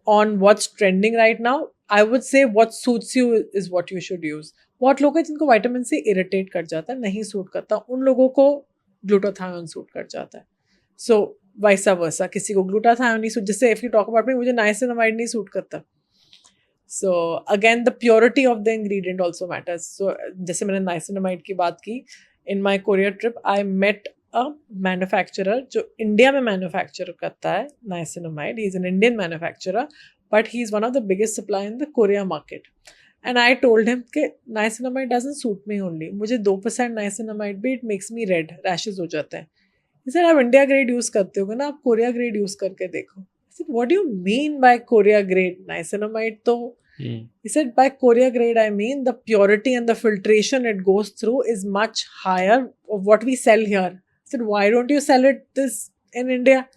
S2: on what's trending right now. I would say what suits you is what you should use. बहुत लोग हैं जिनको विटामिन सी इरिटेट कर जाता है, नहीं सूट करता, उन लोगों को ग्लूटाथायोन सूट कर जाता है. सो वाइसा वर्सा, किसी को ग्लूटाथायोन नहीं सूट. जैसे if you talk about me, मुझे नाइसिनामाइड नहीं सूट करता. So again the purity of the ingredient also matters. So जैसे मैंने नाइसिनामाइड की बात की, in my Korea trip, I met a manufacturer जो इंडिया में मैन्युफैक्चर करता है niacinamide. He is an Indian manufacturer, but he is one of the biggest supplier in the Korea market. And I told him कि niacinamide doesn't suit me only. मुझे 2% niacinamide भी it makes me red, rashes हो जाते हैं. He said, आप इंडिया ग्रेड यूज़ करते होगे ना, आप कोरिया ग्रेड यूज़ करके देखो. I said, what do you mean by Korea grade? Niacinamide तो He said, by Korea grade, I mean the purity and the filtration it goes through is much higher of what we sell here. I said, why don't you sell it this in India?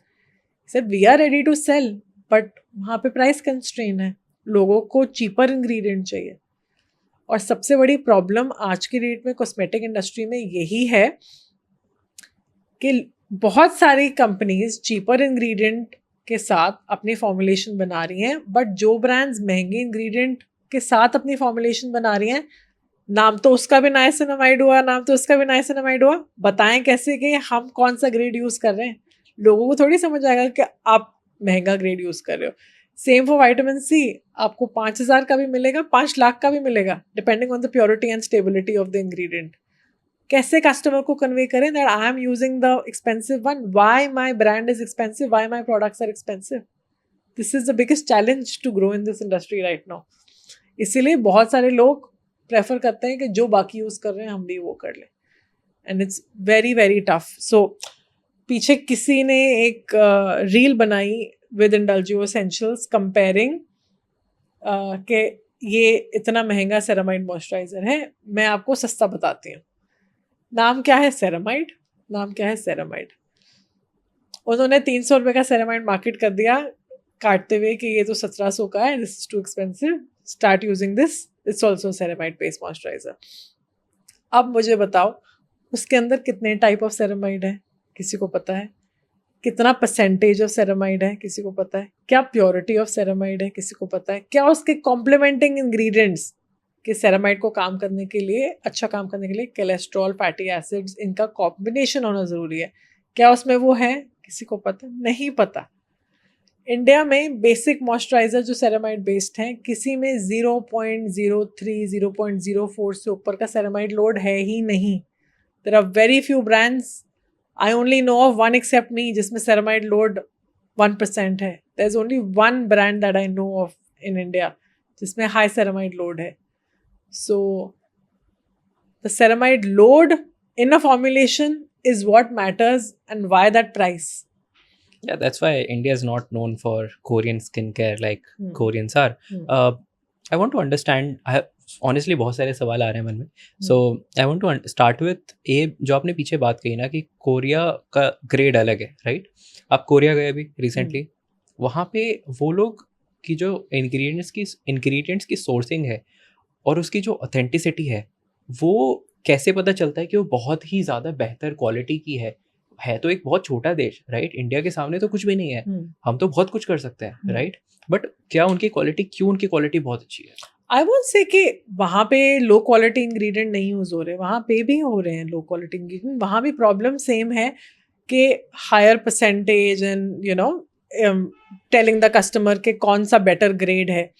S2: He said, we are ready to sell, but वहाँ पे price constraint है. लोगों को cheaper ingredient चाहिए. और सबसे बड़ी प्रॉब्लम आज की डेट में कॉस्मेटिक इंडस्ट्री में यही है कि बहुत सारी कंपनीज चीपर इंग्रेडिएंट के साथ अपनी फॉर्मुलेशन बना रही हैं, बट जो ब्रांड्स महंगे इंग्रेडिएंट के साथ अपनी फॉर्मुलेशन बना रही हैं, नाम तो उसका भी नाइसिनामाइड हुआ, नाम तो उसका भी नाइसिनामाइड हुआ, बताएं कैसे कि हम कौन सा ग्रेड यूज कर रहे हैं। लोगों को थोड़ी समझ आएगा कि आप महंगा ग्रेड यूज कर रहे हो। सेम फॉर विटामिन सी, आपको 5,000 का भी मिलेगा, 5 लाख का भी मिलेगा, depending on the purity and stability of the ingredient. कैसे कस्टमर को कन्वे करें that I am using the expensive one, why my brand is expensive, why my products are expensive. This is the biggest challenge to grow in this industry right now. इसीलिए बहुत सारे लोग प्रेफर करते हैं कि जो बाकी यूज कर रहे हैं हम भी वो कर लें, and it's very very tough. So पीछे किसी ने एक रील बनाई विद इंडल्जियो एसेंशियल्स कंपेयरिंग कि ये इतना महंगा सेरामाइड मॉइस्चराइजर है, मैं आपको सस्ता बताती हूँ। नाम क्या है? सेरामाइड। नाम क्या है? सेरामाइड। उन्होंने 300 रुपये का सेरामाइड मार्केट कर दिया काटते हुए कि ये तो 1700 का है, this is too expensive, start using this, it's also ceramide based moisturiser. अब मुझे बताओ उसके अंदर कितने टाइप ऑफ सेरामाइड है, किसी को पता है? कितना परसेंटेज ऑफ सेरामाइड है, किसी को पता है? क्या प्योरिटी ऑफ सेरामाइड है, किसी को पता है? क्या उसके कॉम्प्लीमेंटिंग इंग्रेडिएंट्स कि सेरामाइड को काम करने के लिए, अच्छा काम करने के लिए कोलेस्ट्रॉल, फैटी एसिड्स, इनका कॉम्बिनेशन होना ज़रूरी है, क्या उसमें वो है? किसी को पता नहीं पता। इंडिया में बेसिक मॉइस्चराइजर जो सेरामाइड बेस्ड हैं, किसी में 0.03 0.04 से ऊपर का सेरामाइड लोड है ही नहीं। There are very few brands, I only know of one except me, जिसमें सेरामाइड लोड 1% है। There is only one brand that I know of in India जिसमें हाई सेरामाइड लोड है। So the ceramide load in a formulation is what matters, and why that price.
S1: Yeah, that's why India is not known for Korean skincare like Koreans are. I want to understand. Honestly बहुत सारे सवाल आ रहे हैं मन में. So I want to start with ये जो आपने पीछे बात कही ना कि कोरिया का ग्रेड अलग है, राइट? आप कोरिया गए अभी रिसेंटली, वहाँ पे वो लोग की जो इंग्रेडिएंट्स की सोर्सिंग है और उसकी जो ऑथेंटिसिटी है, वो कैसे पता चलता है कि वो बहुत ही ज़्यादा बेहतर क्वालिटी की है तो एक बहुत छोटा देश, राइट? इंडिया के सामने तो कुछ भी नहीं है, हम तो बहुत कुछ कर सकते हैं, राइट? बट क्या उनकी क्वालिटी बहुत अच्छी है?
S2: आई वोंट से कि वहाँ पे लो क्वालिटी इंग्रेडिएंट नहीं यूज हो रहे, वहाँ पे भी हो रहे हैं लो क्वालिटी इंग्रेडिएंट। वहाँ भी प्रॉब्लम सेम है कि higher percentage and you know telling the customer के कौन सा बेटर ग्रेड है।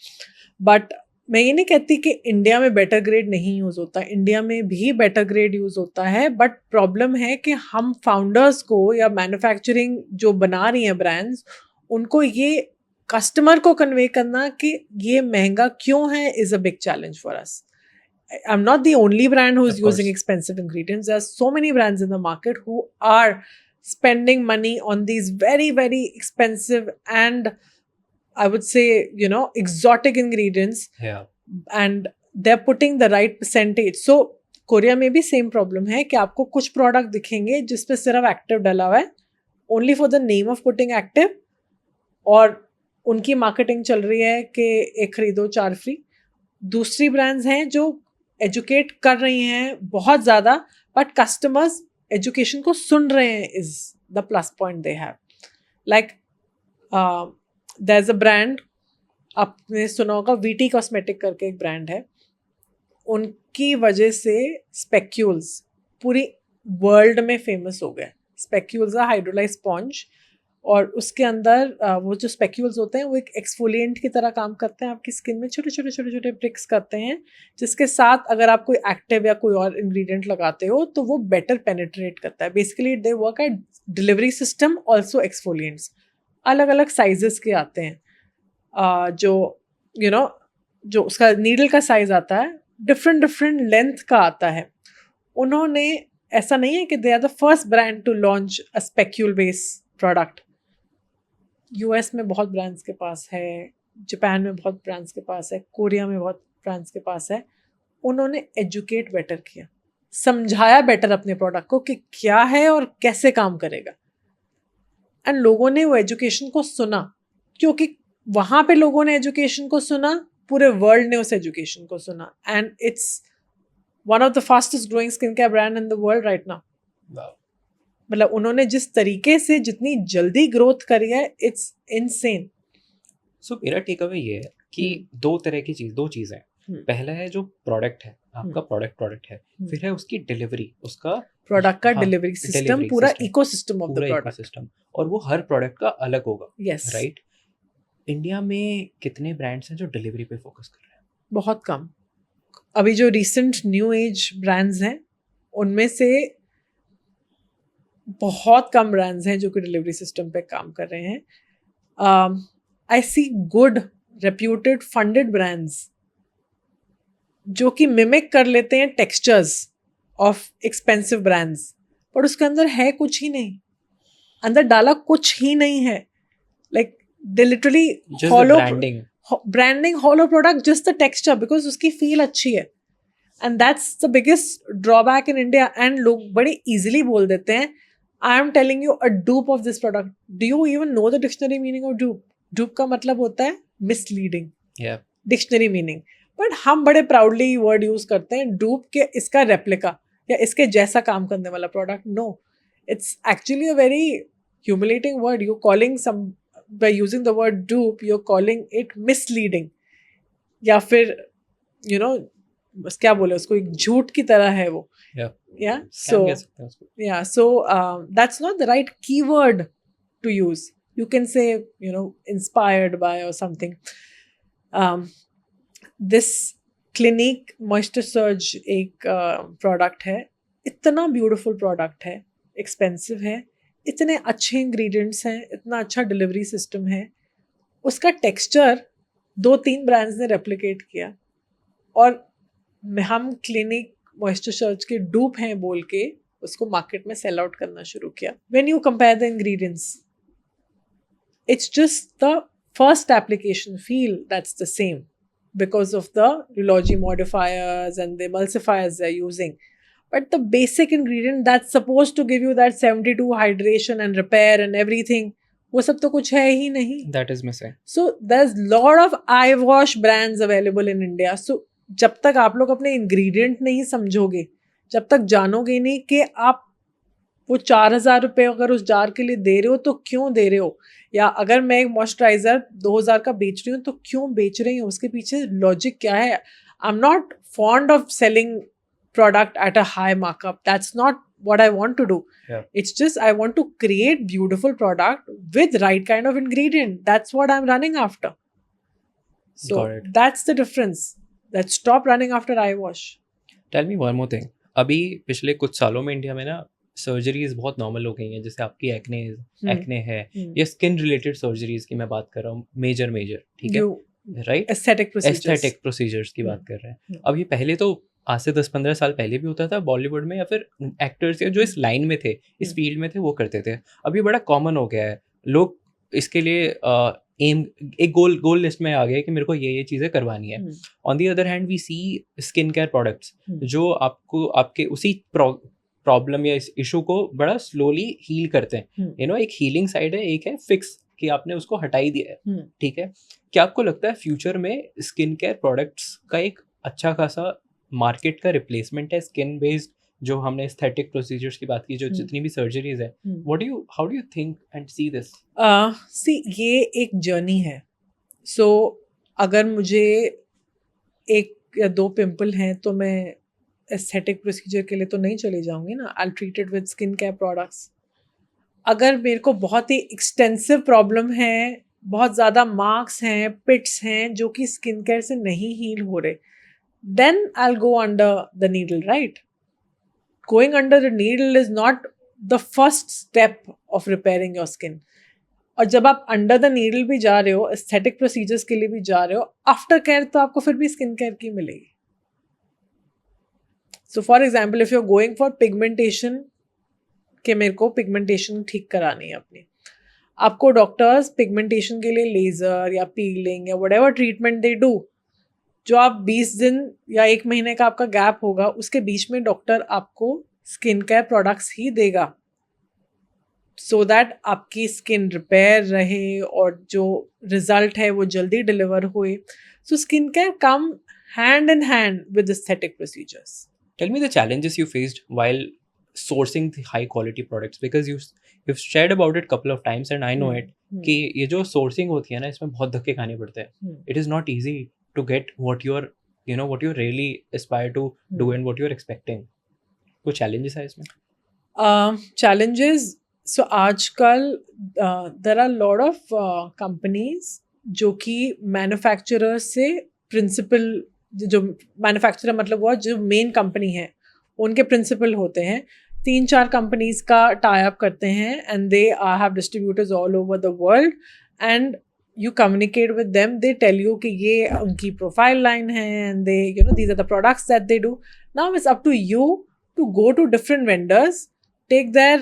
S2: बट मैं ये नहीं कहती कि इंडिया में बेटर ग्रेड नहीं यूज़ होता, इंडिया में भी बेटर ग्रेड यूज़ होता है। बट प्रॉब्लम है कि हम फाउंडर्स को या मैन्युफैक्चरिंग जो बना रही हैं ब्रांड्स, उनको ये कस्टमर को कन्वे करना कि ये महंगा क्यों है is a big challenge for us. I'm not the only brand who is using expensive ingredients. There are so many brands in the market who are spending money on these very, very expensive and I would say, you know, exotic ingredients.
S1: Yeah.
S2: And they're putting the right percentage. So, Korea में भी सेम प्रॉब्लम है कि आपको कुछ प्रोडक्ट दिखेंगे जिसपे सिर्फ एक्टिव डला हुआ है, only for the name of putting active, और उनकी मार्केटिंग चल रही है कि एक खरीदो 4 फ्री। दूसरी ब्रांड्स हैं जो एजुकेट कर रही हैं बहुत ज़्यादा, बट कस्टमर्स एजुकेशन को सुन रहे हैं is the plus point they have. Like there is a brand, आपने सुना होगा, वीटी कॉस्मेटिक करके एक ब्रांड है, उनकी वजह से स्पेक्यूल्स पूरी वर्ल्ड में फेमस हो गए। स्पेक्यूल्स है हाइड्रोलाइज स्पॉन्ज, और उसके अंदर वो जो स्पेक्यूल्स होते हैं वो एक एक्सफोलिएंट की तरह काम करते हैं, आपकी स्किन में छोटे छोटे छोटे छोटे प्रिक्स करते हैं, जिसके साथ अगर आप कोई एक्टिव या कोई और इंग्रेडिएंट लगाते हो तो वो बेटर पेनिट्रेट करता है। Basically they work at delivery system also exfoliants. अलग अलग साइजेस के आते हैं, जो यू नो जो उसका नीडल का साइज आता है डिफरेंट डिफरेंट लेंथ का आता है। उन्होंने ऐसा नहीं है कि they are the first brand to launch a spicule based product. US में बहुत ब्रांड्स के पास है, जापान में बहुत ब्रांड्स के पास है, कोरिया में बहुत ब्रांड्स के पास है। उन्होंने एजुकेट बेटर किया, समझाया बेटर अपने प्रोडक्ट को कि क्या है और कैसे काम करेगा, एंड लोगों ने वो एजुकेशन को सुना। क्योंकि वहाँ पे लोगों ने एजुकेशन को सुना, पूरे वर्ल्ड ने उस एजुकेशन को सुना, and it's one of the fastest growing skin care brand in the world right now. मतलब उन्होंने जिस तरीके से जितनी जल्दी ग्रोथ करी है, इट्स इनसेन।
S1: सो मेरा टेक अवे ये है कि दो चीज़ें, पहला है जो प्रोडक्ट है, आपका प्रोडक्ट है, फिर है उसकी डिलीवरी, उसका
S2: प्रोडक्ट का
S1: हाँ,
S2: डिलीवरी सिस्टम,
S1: delivery
S2: पूरा
S1: system,
S2: इकोसिस्टम ऑफ द
S1: पूरा
S2: प्रोडक्ट.
S1: इकोसिस्टम, और वो हर प्रोडक्ट का अलग होगा,
S2: यस,
S1: राइट? इंडिया में कितने ब्रांड्स हैं जो डिलीवरी पे फोकस कर रहे हैं?
S2: बहुत कम. अभी जो रिसेंट न्यू एज ब्रांड्स हैं उनमें से बहुत कम ब्रांड्स हैं जो कि डिलीवरी सिस्टम पे काम कर रहे हैं. आई सी गुड रेप्यूटेड फंडेड ब्रांड्स जो कि मिमिक कर लेते हैं टेक्सचर्स ऑफ एक्सपेंसिव ब्रांड्स, पर उसके अंदर है कुछ ही नहीं, अंदर डाला कुछ ही नहीं है. Like they literally
S1: Just the
S2: hollow
S1: branding.
S2: hollow product, just the texture, because उसकी feel अच्छी है. And that's the biggest drawback in India. And लोग बड़े easily बोल देते हैं, I am telling you a dupe of this product. Do you even know the dictionary meaning of dupe? Dupe का मतलब होता है misleading.
S1: Yeah.
S2: Dictionary meaning. But हम बड़े proudly word use करते हैं dupe के इसका replica या इसके जैसा काम करने वाला product. No, it's actually a very humiliating word. You're calling by using the word dupe, you're calling it misleading. या फिर you know बस क्या बोले उसको, एक झूठ की तरह है वो.
S1: Yeah.
S2: So
S1: Scam कह सकते हैं उसको.
S2: yeah, so that's not the right keyword to use. You can say, inspired by or something. This Clinique Moisture Surge एक product है, इतना beautiful product है, expensive है, इतने अच्छे ingredients हैं, इतना अच्छा delivery system है, उसका texture 2-3 brands ने replicate किया, और हम Clinique Moisture Surge के dupe हैं बोल के उसको मार्केट में सेल आउट करना शुरू किया. When you compare the ingredients, it's just the first application feel that's the same because of the rheology modifiers and the emulsifiers they're using. But the basic ingredient that's supposed to give you that 72 hydration and repair and everything, वो सब तो कुछ है ही नहीं.
S1: That is missing.
S2: So there's lot of eye wash brands available in India. So जब तक आप लोग अपने ingredient नहीं समझोगे, जब तक जानोगे नहीं कि आप वो 4,000 रुपये अगर उस जार के लिए दे रहे हो तो क्यों दे रहे हो, या अगर मैं एक मॉइस्चराइजर 2,000 का बेच रही हूँ तो क्यों बेच रही हूँ, उसके पीछे लॉजिक क्या है. I am not fond of selling product at a high markup. That's not what I want to do.
S1: Yeah.
S2: It's just I want to create beautiful product with right kind of ingredient. That's what I'm running after. So
S1: Got it.
S2: that's the difference. Let's stop running after eye wash.
S1: Tell me one more thing. अभी पिछले कुछ सालों में इंडिया में ना सर्जरीज बहुत नॉर्मल हो गई हैं, जैसे आपकी एक्ने है, या स्किन रिलेटेड सर्जरीज की मैं बात कर रहा हूँ, मेजर, ठीक है, राइट? एस्थेटिक प्रोसीजर्स की बात कर रहे हैं. अब ये पहले तो आज से 10-15 साल पहले भी होता था बॉलीवुड में, या फिर एक्टर्स जो इस लाइन में थे, इस फील्ड में थे, वो करते थे. अभी बड़ा कॉमन हो गया है, लोग इसके लिए एक गोल लिस्ट में आ गए कि मेरे को ये चीज़ें करवानी है. On the other hand we see skin care products जो आपको आपके उसी प्रॉब्लम या इस इशू को बड़ा स्लोली हील करते हैं. एक हीलिंग साइड है, एक है फिक्स कि आपने उसको हटा ही दिया है, ठीक है. क्या आपको लगता है फ्यूचर में स्किन केयर प्रोडक्ट्स का एक अच्छा खासा मार्केट का रिप्लेसमेंट है स्किन बेस्ड, जो हमने एस्थेटिक प्रोसीजर्स की बात की, जो जितनी भी सर्जरीज है, how do you think and see this?
S2: ये एक जर्नी है. सो अगर मुझे 1 या 2 पिंपल हैं तो मैं एस्थेटिक प्रोसीजर के लिए तो नहीं चली जाऊंगी ना. I treat it with skin care products. अगर मेरे को बहुत ही एक्सटेंसिव प्रॉब्लम है, बहुत ज़्यादा मार्क्स हैं, पिट्स हैं जो कि स्किन केयर से नहीं हील हो रहे, then I'll go under the needle, right? Going under the needle is not the first step of repairing your skin. और जब आप अंडर द नीडल भी जा रहे हो, एस्थेटिक प्रोसीजर्स के लिए भी जा रहे हो, आफ्टर केयर तो आपको फिर भी स्किन केयर की मिलेगी. So for example, if you are going for pigmentation, कि मेरे को पिगमेंटेशन ठीक करानी है अपनी, आपको डॉक्टर्स पिगमेंटेशन के लिए लेजर या पीलिंग या व्हाटएवर ट्रीटमेंट दे डू, जो आप 20 दिन या 1 महीने का आपका गैप होगा, उसके बीच में डॉक्टर आपको स्किन केयर प्रोडक्ट्स ही देगा, सो दैट आपकी स्किन रिपेयर रहे और जो रिजल्ट है वो जल्दी डिलीवर हुए. So skin care cum hand in hand with aesthetic procedures.
S1: Tell me the challenges you faced while sourcing the high quality products, because you've shared about it couple of times and I know it कि ये जो sourcing होती है ना, इसमें बहुत धक्के खाने पड़ते हैं. It is not easy to get what you're you know what you really aspire to do and what you're expecting? कुछ challenges है इसमें?
S2: Challenges, so आजकल there are a lot of companies जो कि manufacturer से principal, जो manufacturer मतलब वो जो main company है उनके principal होते हैं, 3-4 companies का tie up करते हैं and they have distributors all over the world and you communicate with them, they tell you कि ये उनकी profile line है and they, you know, these are the products that they do. Now it's up to you to go to different vendors, take their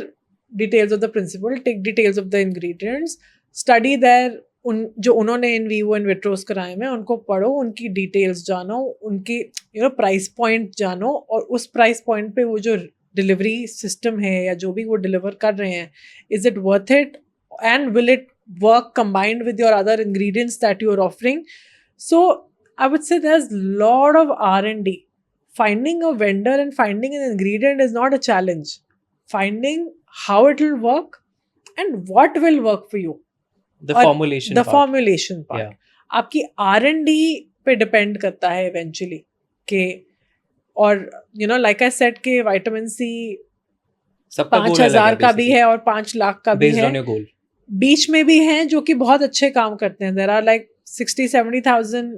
S2: details of the principle, take details of the ingredients, study their जो उन्होंने इन vivo इन विट्रोस कराए में उनको पढ़ो, उनकी डिटेल्स जानो, उनकी प्राइस पॉइंट जानो और उस प्राइस पॉइंट पे वो जो डिलीवरी सिस्टम है या जो भी वो डिलीवर कर रहे हैं, is it worth it and will it work combined with your other ingredients that you're offering. So I would say there's a lot of R&D. Finding a vendor and finding an ingredient is not a challenge. Finding how it will work and what will work for you.
S1: The formulation part.
S2: Formulation part.
S1: Yeah.
S2: आपकी R&D पे depend करता है eventually के, और like I said के vitamin C 5,000 का भी है और 5 लाख का भी है.
S1: Based on your goal.
S2: बीच में भी हैं जो कि बहुत अच्छे काम करते हैं. There are like 60,000-70,000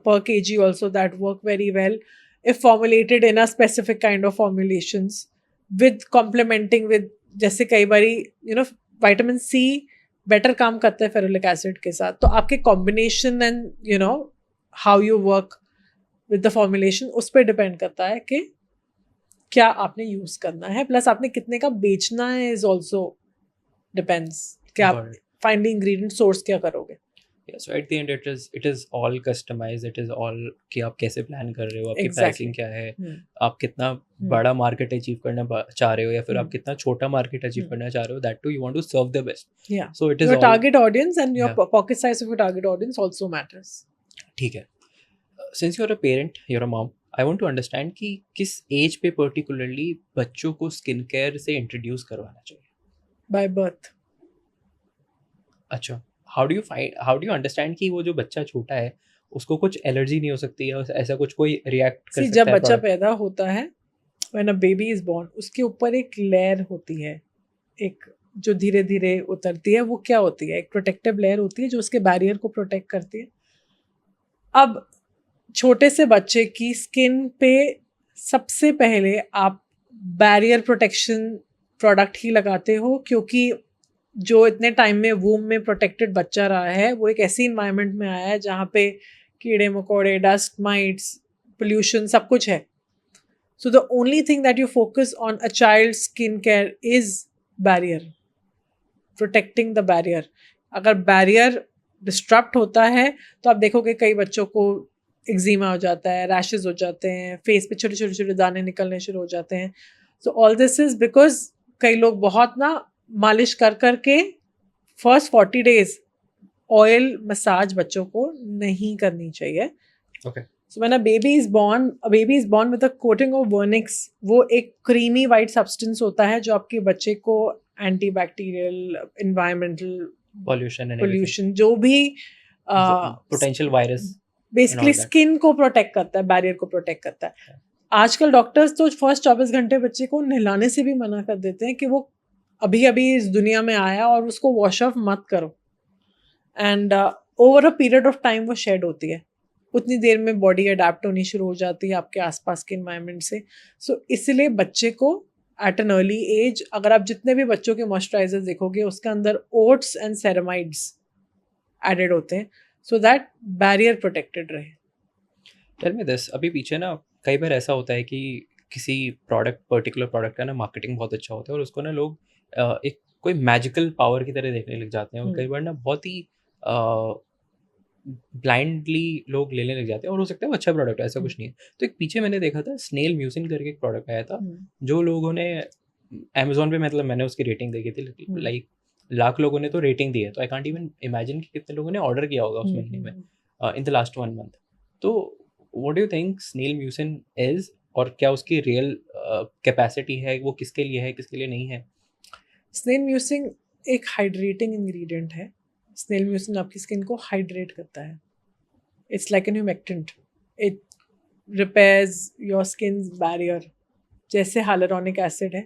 S2: per kg also that work very well if formulated in a specific kind of formulations with complementing with, जैसे कई बारी vitamin C better काम करता है ferulic acid के साथ, तो आपके combination and how you work with the formulation उस पर depend करता है कि क्या आपने यूज करना है, प्लस आपने कितने का बेचना है is also depends कि आप finding ingredient source क्या करोगे.
S1: Yeah, so at the end it is all customized, it is all कि आप कैसे प्लान कर रहे हो, आपकी pricing क्या है, आप कितना बड़ा मार्केट अचीव करना चाह रहे हो या फिर आप कितना छोटा मार्केट अचीव करना चाह रहे हो, that too you want to serve the best.
S2: Yeah.
S1: So it is
S2: your
S1: all,
S2: target audience and your pocket size of your target audience also matters.
S1: ठीक है. Since you're a parent, you're a mom, I want to understand कि किस एज पे particularly बच्चों को स्किन केयर से इंट्रोड्यूस करवाना चाहिए.
S2: By birth.
S1: अच्छा, how do you understand कि वो जो बच्चा छोटा है उसको कुछ एलर्जी नहीं हो सकती है, ऐसा कुछ कोई रिएक्ट कर सकता है?
S2: जब बच्चा पैदा होता है, when a baby is born, उसके ऊपर एक लेयर होती है, एक जो धीरे धीरे उतरती है, वो क्या होती है, एक प्रोटेक्टिव लेयर होती है जो उसके बैरियर को प्रोटेक्ट करती है. अब छोटे से बच्चे की स्किन पे सबसे पहले आप बैरियर प्रोटेक्शन प्रोडक्ट ही लगाते हो, क्योंकि जो इतने टाइम में वूम में प्रोटेक्टेड बच्चा रहा है वो एक ऐसी इन्वायरमेंट में आया है जहाँ पे कीड़े मकोड़े, डस्ट माइट्स, पोल्यूशन सब कुछ है. So the only thing that you focus on a child skin care is barrier, protecting the barrier. अगर बैरियर डिस्ट्रप्ट होता है तो आप देखोगे कई बच्चों को एक्जिमा हो जाता है, रैशेज हो जाते हैं, फेस पे छोटे छोटे छोटे दाने निकलने शुरू हो जाते हैं. So all this is because कई लोग बहुत मालिश कर करके फर्स्ट 40 days ऑयल मसाज बच्चों को नहीं करनी चाहिए.
S1: Okay.
S2: So when a baby is born with a coating of Vernix, वो एक creamy white substance होता है जो आपके बच्चे को antibacterial, environmental pollution जो भी
S1: potential virus
S2: बेसिकली स्किन को प्रोटेक्ट करता है, बैरियर को प्रोटेक्ट करता है. आजकल डॉक्टर्स तो फर्स्ट 24 घंटे बच्चे को नहलाने से भी मना कर देते हैं कि वो अभी अभी इस दुनिया में आया और उसको वॉश ऑफ मत करो. And over a period of time वो शेड होती है, उतनी देर में बॉडी अडेप्ट होनी शुरू हो जाती है आपके आसपास के इन्वायरमेंट से. सो इसलिए बच्चे को एट एन अर्ली एज, अगर आप जितने भी बच्चों के मॉइस्चराइजर देखोगे उसके अंदर ओट्स एंड सेरेमाइड्स एडेड होते हैं सो दैट बैरियर प्रोटेक्टेड रहे.
S1: टेल मी दिस, अभी पीछे कई बार ऐसा होता है कि किसी पर्टिकुलर प्रोडक्ट का मार्केटिंग बहुत अच्छा होता है और उसको लोग एक कोई मैजिकल पावर की तरह देखने लग जाते हैं और कई बार बहुत ही ब्लाइंडली लोग लेने लग जाते हैं और हो सकता है वो अच्छा प्रोडक्ट है, ऐसा कुछ नहीं है. तो एक पीछे मैंने देखा था स्नेल म्यूसिन करके एक प्रोडक्ट आया था जो लोगों ने अमेजोन पे, मतलब मैंने उसकी रेटिंग देखी थी, लाइक लाख लोगों ने तो रेटिंग दी है. तो आई कांट इवन इमेजिन कि कितने लोगों ने ऑर्डर किया होगा उस महीने में इन द लास्ट 1 month. तो what do you think snail mucin is, और क्या उसकी रियल कैपेसिटी है, वो किसके लिए है, किसके लिए नहीं है?
S2: स्नेल म्यूसिन एक हाइड्रेटिंग इंग्रेडिएंट है. स्नेल म्यूसिन आपकी स्किन को हाइड्रेट करता है. It's like an humectant. It repairs your skin barrier, जैसे हाइलुरोनिक एसिड है,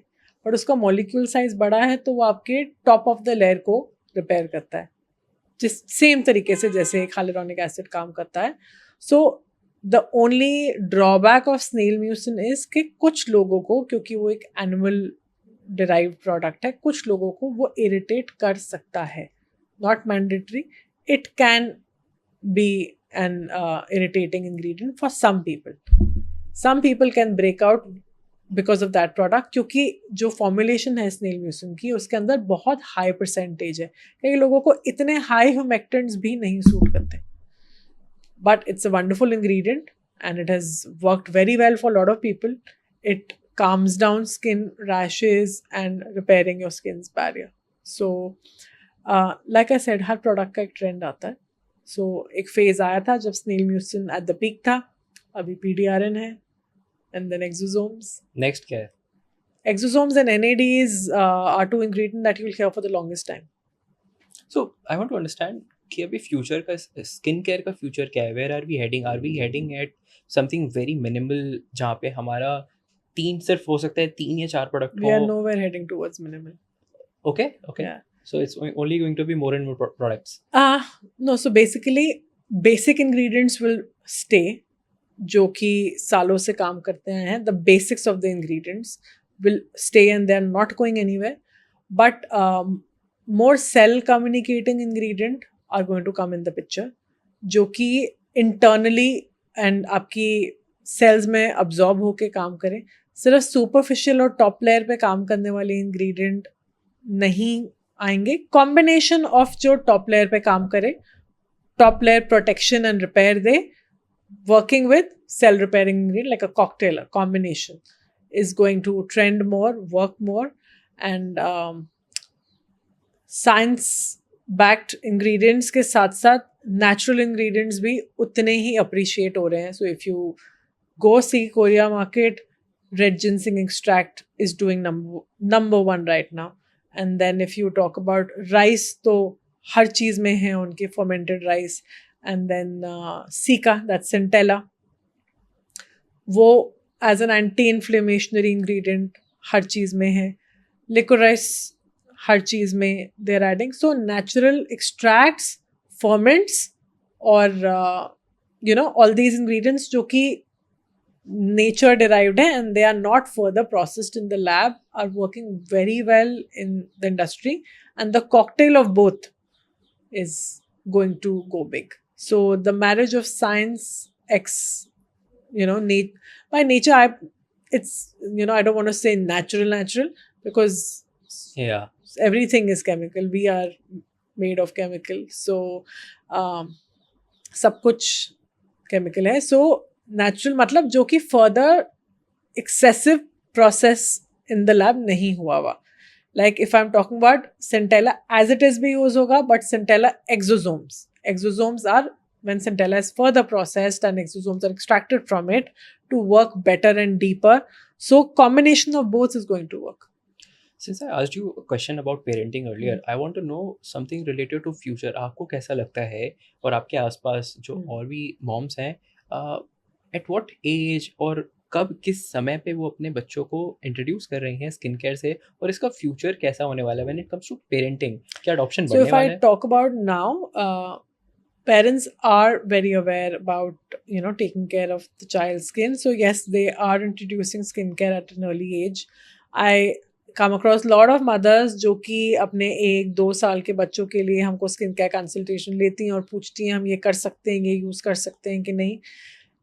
S2: बट उसका मॉलिक्यूल साइज बड़ा है तो वो आपके टॉप ऑफ द लेयर को रिपेयर करता है, जिस सेम तरीके से जैसे एक हाइलुरोनिक एसिड काम करता है. So the only drawback of snail mucin is कि कुछ लोगों को, क्योंकि वो एक एनिमल डिराइव्ड प्रोडक्ट है, कुछ लोगों को वो इरिटेट कर सकता है. Not mandatory, it can be an irritating ingredient for some people. Some people can break out because of that product, क्योंकि जो फॉर्मुलेशन है स्नेल म्यूसिन की उसके अंदर बहुत हाई परसेंटेज है. कई लोगों को इतने हाई ह्यूमेक्टेंट्स भी नहीं सूट करते, but it's a wonderful ingredient and it has worked very well for a lot of people. It calms down skin rashes and repairing your skin's barrier. So like I said, her product का एक ट्रेंड आता है. सो एक फेज आया था जब snail mucin at the peak था, अभी PDRN है, एंड देन एक्सोसोम्स.
S1: नेक्स्ट क्या है?
S2: Exosomes and NADs are two ingredients that you will hear for the longest time.
S1: So I want to understand कि अभी फ्यूचर का स्किन केयर का फ्यूचर क्या है? Where are we heading? Are we heading at something very minimal जहाँ पे हमारा 3 सिर्फ हो सकता है, 3 या 4 प्रोडक्ट
S2: We are
S1: हो?
S2: nowhere heading towards minimal.
S1: Okay okay,
S2: Yeah.
S1: So it's only going to be more and more products.
S2: No, so basically basic ingredients will stay, जो कि सालों से काम करते हैं. The basics of the ingredients will stay and they are not going anywhere. But more cell communicating ingredient are going to come in the picture, जो कि internally and आपकी cells में absorb होके काम करें. सिर्फ superficial और top layer पे काम करने वाले ingredient नहीं आएंगे. कॉम्बिनेशन ऑफ जो टॉप लेयर पे काम करे, top layer protection and repair दे, working with cell repairing ingredient like a cocktail combination is going to trend more, work more, and science backed ingredients के साथ साथ natural ingredients भी उतने ही appreciate हो रहे हैं. So if you go see Korea market, red ginseng extract is doing number one right now. And then if you talk about rice, तो हर चीज़ में है उनके fermented rice. And then Sika, that's centella, वो as an anti-inflammatory ingredient हर चीज़ में है. Licorice हर चीज़ में they're adding. So natural extracts, ferments, और all these ingredients जो कि nature derived hai and they are not further processed in the lab are working very well in the industry, and the cocktail of both is going to go big. So the marriage of science x by nature, it's I don't want to say natural because
S1: Yeah.
S2: everything is chemical, we are made of chemical. So सब कुछ chemical है. So नेचुरल मतलब जो कि further excessive process in the lab नहीं हुआ हुआ. Like if I am talking about centella as it is भी यूज होगा, but centella exosomes are when centella is further processed and exosomes are extracted from it to work better and deeper. So combination of both is going to work.
S1: Since I asked you a question about parenting earlier, I want to know something related to future. आपको कैसा लगता है और आपके आसपास जो और भी मॉम्स हैं, एट व्हाट एज और कब किस समय पे वो अपने बच्चों को इंट्रोड्यूस कर रही हैं स्किन केयर से, और इसका फ्यूचर कैसा होने वाला है when it comes to parenting? क्या अडॉप्शन
S2: So
S1: बढ़ने
S2: if
S1: वाला
S2: I
S1: है?
S2: talk about now, parents are very aware about taking care of the child's skin. So yes, they are introducing skincare at an early age. I come across lot of mothers जो कि अपने 1-2 साल के बच्चों के लिए हमको स्किन केयर कंसल्टेशन लेती हैं और पूछती हैं हम ये कर सकते हैं, ये यूज़ कर सकते हैं कि नहीं.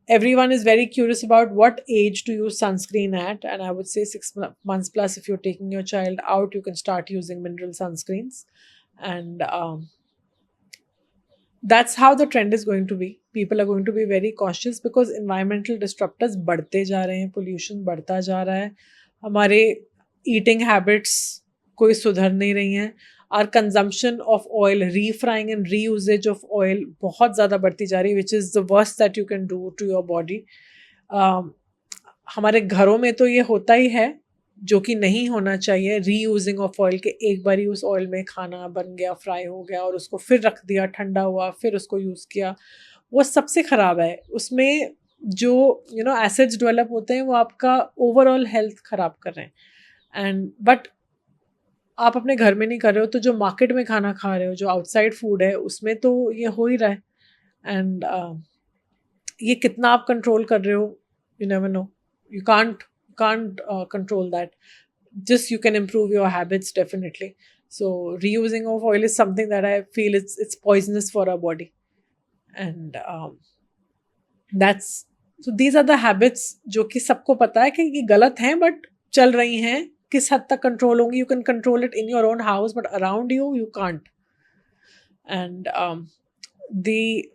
S2: Everyone is very curious about what age to use sunscreen at, and I would say 6 months plus. If you're taking your child out, you can start using mineral sunscreens, and that's how the trend is going to be. People are going to be very cautious because environmental disruptors बढ़ते जा रहे हैं, pollution बढ़ता जा रहा है, हमारे eating habits कोई सुधर नहीं रही हैं. Our consumption of oil, refrying and reusage of oil बहुत ज़्यादा बढ़ती जा रही है, which is the worst that you can do to your body. हमारे घरों में तो ये होता ही है, जो कि नहीं होना चाहिए. रीयूजिंग ऑफ ऑयल के एक बार उस ऑयल में खाना बन गया, फ्राई हो गया और उसको फिर रख दिया, ठंडा हुआ, फिर उसको यूज़ किया, वो सबसे ख़राब है. उसमें जो एसिड्स डेवलप होते हैं वो आपका ओवरऑल हेल्थ खराब कर रहे हैं। एंड बट आप अपने घर में नहीं कर रहे हो, तो जो मार्केट में खाना खा रहे हो, जो आउटसाइड फूड है, उसमें तो ये हो ही रहा है। एंड ये कितना आप कंट्रोल कर रहे हो, you never know. You can't control that. Just you can improve your habits definitely. So reusing of oil is something that I feel it's poisonous for our body. And that's so these are the habits जो कि सबको पता है कि ये गलत हैं, बट चल रही हैं। किस हद तक कंट्रोल होंगी? You can control it in your own house, but around you can't. And the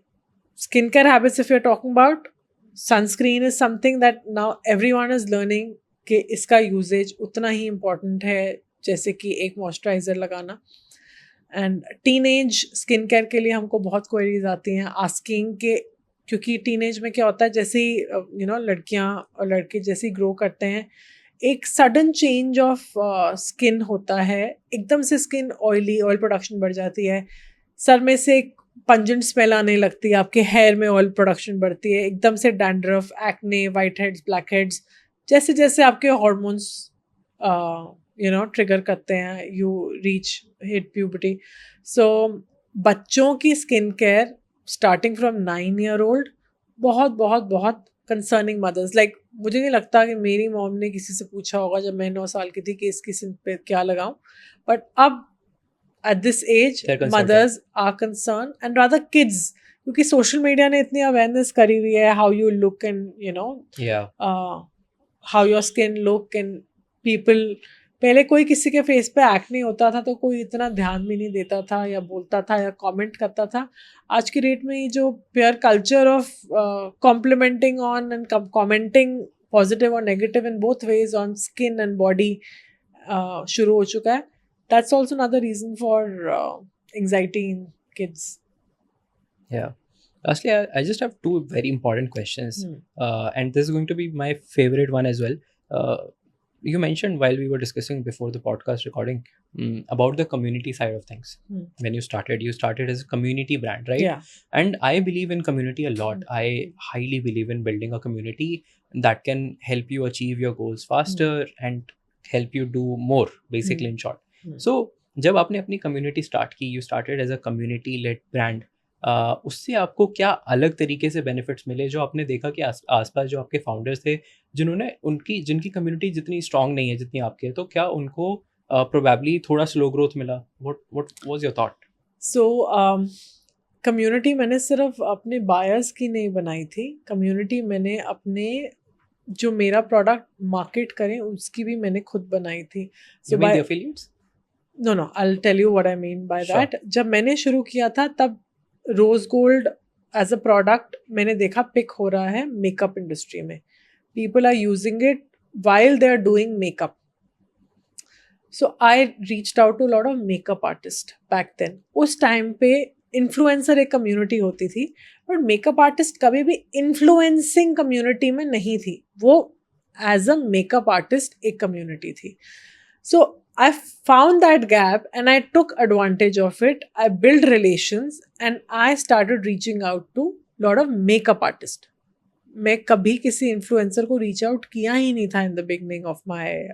S2: skincare habits, if you're talking about, sunscreen is something that now everyone is learning कि इसका यूजेज उतना ही इम्पॉर्टेंट है जैसे कि एक मॉइस्चराइज़र लगाना। एंड टीनेज स्किन केयर के लिए हमको बहुत क्वेरीज आती हैं आस्किंग के, क्योंकि टीनेज में क्या होता है, जैसे ही लड़कियां और लड़के जैसे ही ग्रो करते हैं, एक सडन चेंज ऑफ स्किन होता है। एकदम से स्किन ऑयल प्रोडक्शन बढ़ जाती है, सर में से एक पंजेंट स्मेल आने लगती है, आपके हेयर में ऑयल प्रोडक्शन बढ़ती है, एकदम से dandruff, acne, white heads, black heads, जैसे जैसे आपके हॉर्मोन्स ट्रिगर करते हैं, यू रीच हिट प्यूबर्टी। सो बच्चों की skin care starting from 9 year old बहुत बहुत बहुत कंसर्निंग। मदर्स लाइक मुझे नहीं लगता कि मेरी मॉम ने किसी से पूछा होगा जब मैं 9 साल की थी कि इसकी स्किन पे क्या लगाऊं, बट अब at this age mothers are concerned, and rather kids, क्योंकि सोशल मीडिया ने इतनी अवेयरनेस करी हुई है, how you look and how your skin look, and people, पहले कोई किसी के फेस पे एक्ने होता था तो कोई इतना ध्यान भी नहीं देता था या बोलता था या कमेंट करता था। आज की डेट में ये जो pure culture of complimenting on and commenting positive और negative in both ways on skin and body शुरू हो चुका है। That's also another reason for anxiety in kids.
S1: Yeah. Lastly, I just have two very important questions, and this is going to be my favorite one as well. You mentioned while we were discussing before the podcast recording about the community side of things. When you started as a community brand, right?
S2: Yeah.
S1: And I believe in community a lot. I highly believe in building a community that can help you achieve your goals faster and help you do more, basically, in short. So जब आपने अपनी कम्युनिटी स्टार्ट की, you started as a community led brand, उससे आपको क्या अलग तरीके से बेनिफिट्स मिले जो आपने देखा कि आसपास जो आपके फाउंडर्स थे जिनकी कम्युनिटी जितनी स्ट्रांग नहीं है जितनी आपकी है, तो क्या उनको प्रोबेबली थोड़ा स्लो ग्रोथ मिला? What was your thought?
S2: So community मैंने सिर्फ अपने बायर्स की नहीं बनाई थी, कम्युनिटी मैंने अपने जो मेरा प्रोडक्ट मार्केट करें उसकी भी मैंने खुद बनाई थी।
S1: So by affiliates?
S2: No, I'll tell you what I mean by that. जब मैंने शुरू किया था तब rose gold as a product मैंने देखा पिक हो रहा है मेकअप इंडस्ट्री में, people are using it while they are doing makeup. So I reached out to a lot of makeup artists back then. उस टाइम पे इन्फ्लुएंसर एक कम्युनिटी होती थी, बट मेकअप आर्टिस्ट कभी भी इन्फ्लुएंसिंग कम्युनिटी में नहीं थी, वो एज अ मेकअप आर्टिस्ट एक कम्युनिटी थी। So I found that gap and I took advantage of it. I built relations and I started reaching out to lot of makeup artists. मैं कभी किसी इन्फ्लुएंसर को रीच आउट किया ही नहीं था in the beginning of my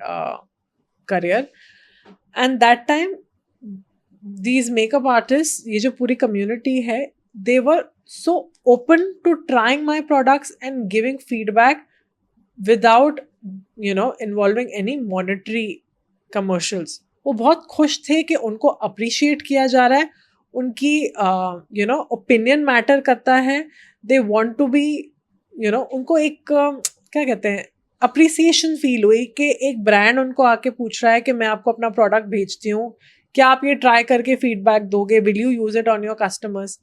S2: career, and that time these makeup artist, ये जो पूरी कम्युनिटी है, they were so open to trying my products and giving feedback without involving any monetary commercials. वो बहुत खुश थे कि उनको अप्रिशिएट किया जा रहा है, उनकी ओपिनियन मैटर करता है, दे वांट टू बी उनको एक क्या कहते हैं अप्रिसिएशन फील हुई कि एक ब्रांड उनको आके पूछ रहा है कि मैं आपको अपना प्रोडक्ट भेजती हूँ, क्या आप ये ट्राई करके फीडबैक दोगे, will you use it on your customers.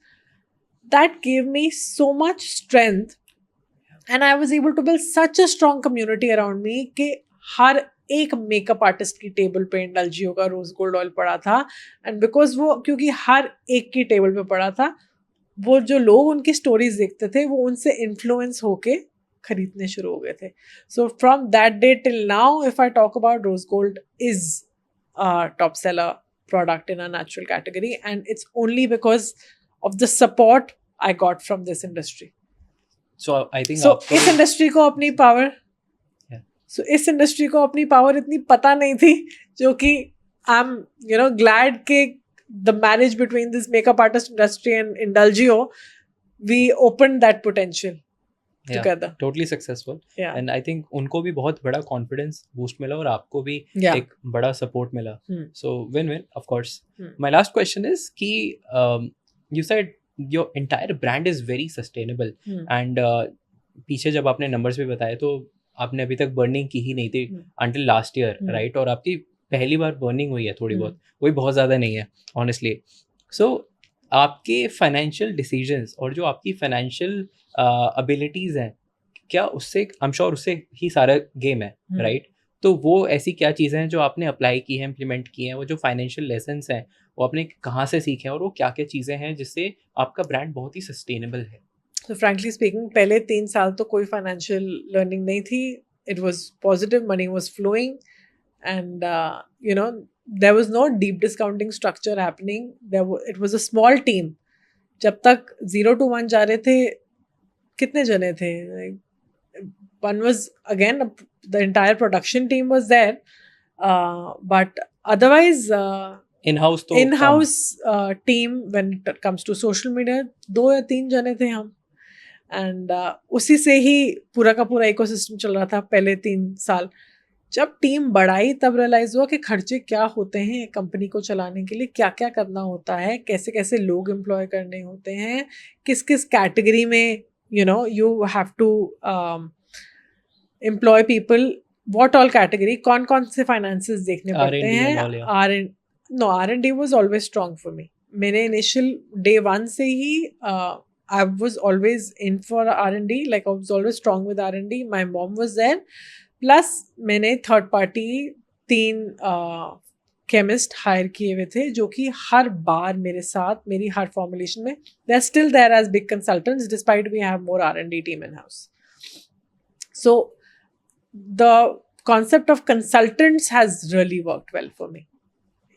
S2: That give me so much strength and I was able to build such a strong community around me कि हर एक मेकअप आर्टिस्ट की टेबल पे इंडल्जियो का रोज गोल्ड ऑयल पड़ा था, एंड बिकॉज वो क्योंकि हर एक की टेबल पे पड़ा था, वो जो लोग उनकी स्टोरीज देखते थे वो उनसे इन्फ्लुएंस होके खरीदने शुरू हो गए थे। So from that day till now if I talk about rose gold is top seller product in a natural category, and it's only because of the support I got from this industry.
S1: So I think
S2: so
S1: आपको
S2: इस इंडस्ट्री को अपनी पावर
S1: Yeah.
S2: सो इस इंडस्ट्री को अपनी पावर इतनी पता नहीं थी, जो कि आई एम ग्लैड के the marriage between this makeup artist industry and Indulgeo, we open that potential together.
S1: Totally successful
S2: Yeah.
S1: And I think उनको भी बहुत बड़ा कॉन्फिडेंस बूस्ट मिला और आपको भी
S2: Yeah.
S1: एक बड़ा सपोर्ट मिला. So win win of course.
S2: Hmm.
S1: My last question is कि you said your entire brand is very sustainable
S2: Hmm.
S1: And पीछे जब आपने नंबर्स भी बताए तो आपने अभी तक बर्निंग की ही नहीं थी अंटिल लास्ट ईयर, राइट? और आपकी पहली बार बर्निंग हुई है थोड़ी बहुत, वही बहुत ज़्यादा नहीं है ऑनेस्टली. सो आपके फाइनेंशियल डिसीजंस और जो आपकी फाइनेंशियल एबिलिटीज़ हैं, क्या उससे आई एम श्योर उससे ही सारा गेम है, राइट? तो वो ऐसी क्या चीज़ें हैं जो आपने अप्लाई की हैं, इम्प्लीमेंट की हैं, वो जो फाइनेंशियल लेसन्स हैं वो आपने कहाँ से सीखे हैं और वो क्या क्या चीज़ें हैं जिससे आपका ब्रांड बहुत ही सस्टेनेबल है?
S2: So frankly speaking, पहले 3 साल तो कोई financial learning नहीं थी. It was positive, money was flowing, and there was no deep discounting structure happening. It was a small team. जब तक 0 to 1 जा रहे थे, कितने जने थे? One was again the entire production team was there, but otherwise.
S1: In-house तो
S2: In-house team when it comes to social media 2 या 3 जने थे हम. एंड उसी से ही पूरा का पूरा इकोसिस्टम चल रहा था पहले 3 साल. जब टीम बढ़ाई तब रियलाइज हुआ कि खर्चे क्या होते हैं कंपनी को चलाने के लिए, क्या क्या करना होता है, कैसे कैसे लोग एम्प्लॉय करने होते हैं, किस किस कैटेगरी में you have to employ people, what all category, कौन कौन से फाइनेंसेस देखने पड़ते
S1: R&D
S2: हैं.
S1: and all, yeah.
S2: R&D was always strong for me. मैंने इनिशियल डे 1 से ही I was always in for R&D, like I was always strong with R&D. My mom was there. Plus मैंने थर्ड पार्टी 3 केमिस्ट हायर किए हुए थे जो कि हर बार मेरे साथ मेरी हर फॉर्मुलेशन में they are still there as big consultants despite we have more R&D team in house. So the concept of consultants has really worked well for me.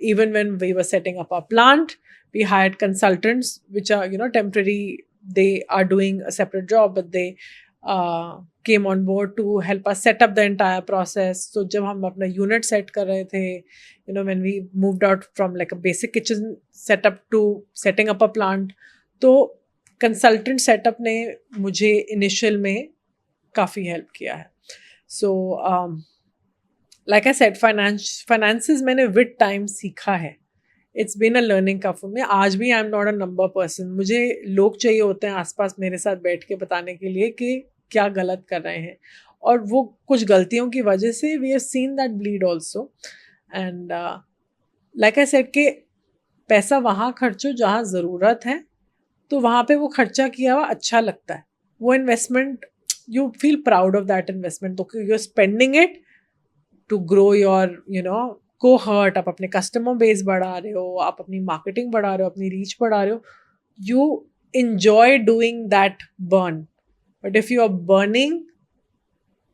S2: Even when we were setting up our plant, we hired consultants which are temporary. They are doing a separate job, but they came on board to help us set up the entire process. So जब हम अपना unit set कर रहे थे, when we moved out from like a basic kitchen setup to setting up a plant, तो consultant setup ने मुझे initial में काफ़ी help किया है. So like I said, finances मैंने with time सीखा है. It's been a learning curve for me. आज भी I'm not a number person. मुझे लोग चाहिए होते हैं आसपास मेरे साथ बैठ के बताने के लिए कि क्या गलत कर रहे हैं, और वो कुछ गलतियों की वजह से we have seen that bleed also. And like I said कि पैसा वहाँ खर्चो जहाँ ज़रूरत है, तो वहाँ पे वो खर्चा किया हुआ अच्छा लगता है. वो investment you feel proud of that investment. तो you're spending it to grow your cohort, आप अपने कस्टमर बेस बढ़ा रहे हो, आप अपनी मार्केटिंग बढ़ा रहे हो, अपनी रीच बढ़ा रहे हो. You enjoy doing that burn. But if you are burning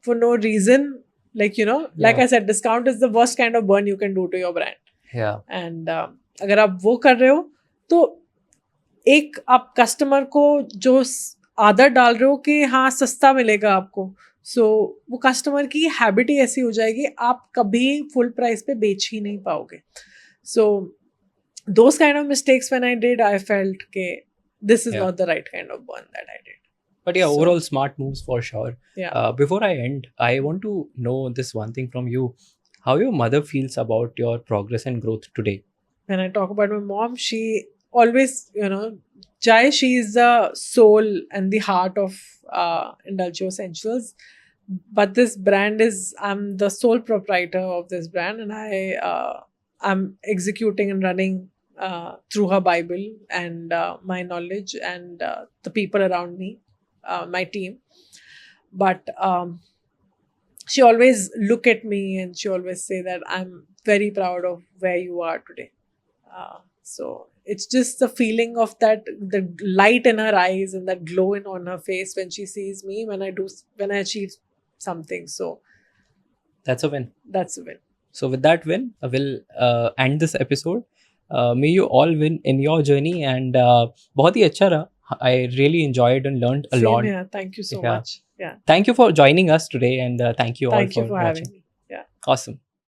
S2: for no reason, like like I said, discount is the worst kind of burn you can do to your brand.
S1: Yeah.
S2: And अगर आप वो कर रहे हो तो एक आप कस्टमर को जो आदत डाल रहे हो कि हाँ सस्ता मिलेगा आपको, सो वो कस्टमर की हैबिट ही ऐसी हो जाएगी, आप कभी फुल प्राइस पे बेच ही नहीं पाओगे. So those kind of mistakes when I did, I felt के this is not the right kind of burn that I did.
S1: But yeah,
S2: So-
S1: overall smart moves for sure.
S2: Yeah.
S1: Before I end, I want to know this one thing from you: how your mother feels about your progress and growth today.
S2: When I talk about my mom, she always, Jai, she is the soul and the heart of Indulgio Essentials. But this brand I'm the sole proprietor of this brand, and I'm executing and running through her Bible and my knowledge and the people around me, my team. But she always look at me and she always say that I'm very proud of where you are today. So it's just the feeling of the light in her eyes and that glow on her face when she sees me when I achieve something. So
S1: That's a win.
S2: that's a win.
S1: So with that win, I will end this episode. May you all win in your journey and बहुत ही अच्छा रहा I really enjoyed and learned a
S2: Same
S1: lot.
S2: here. Thank you so
S1: Yeah.
S2: much. Yeah.
S1: Thank you for joining us today, and thank you all
S2: Thank you
S1: for
S2: for
S1: watching.
S2: having me. Yeah.
S1: Awesome.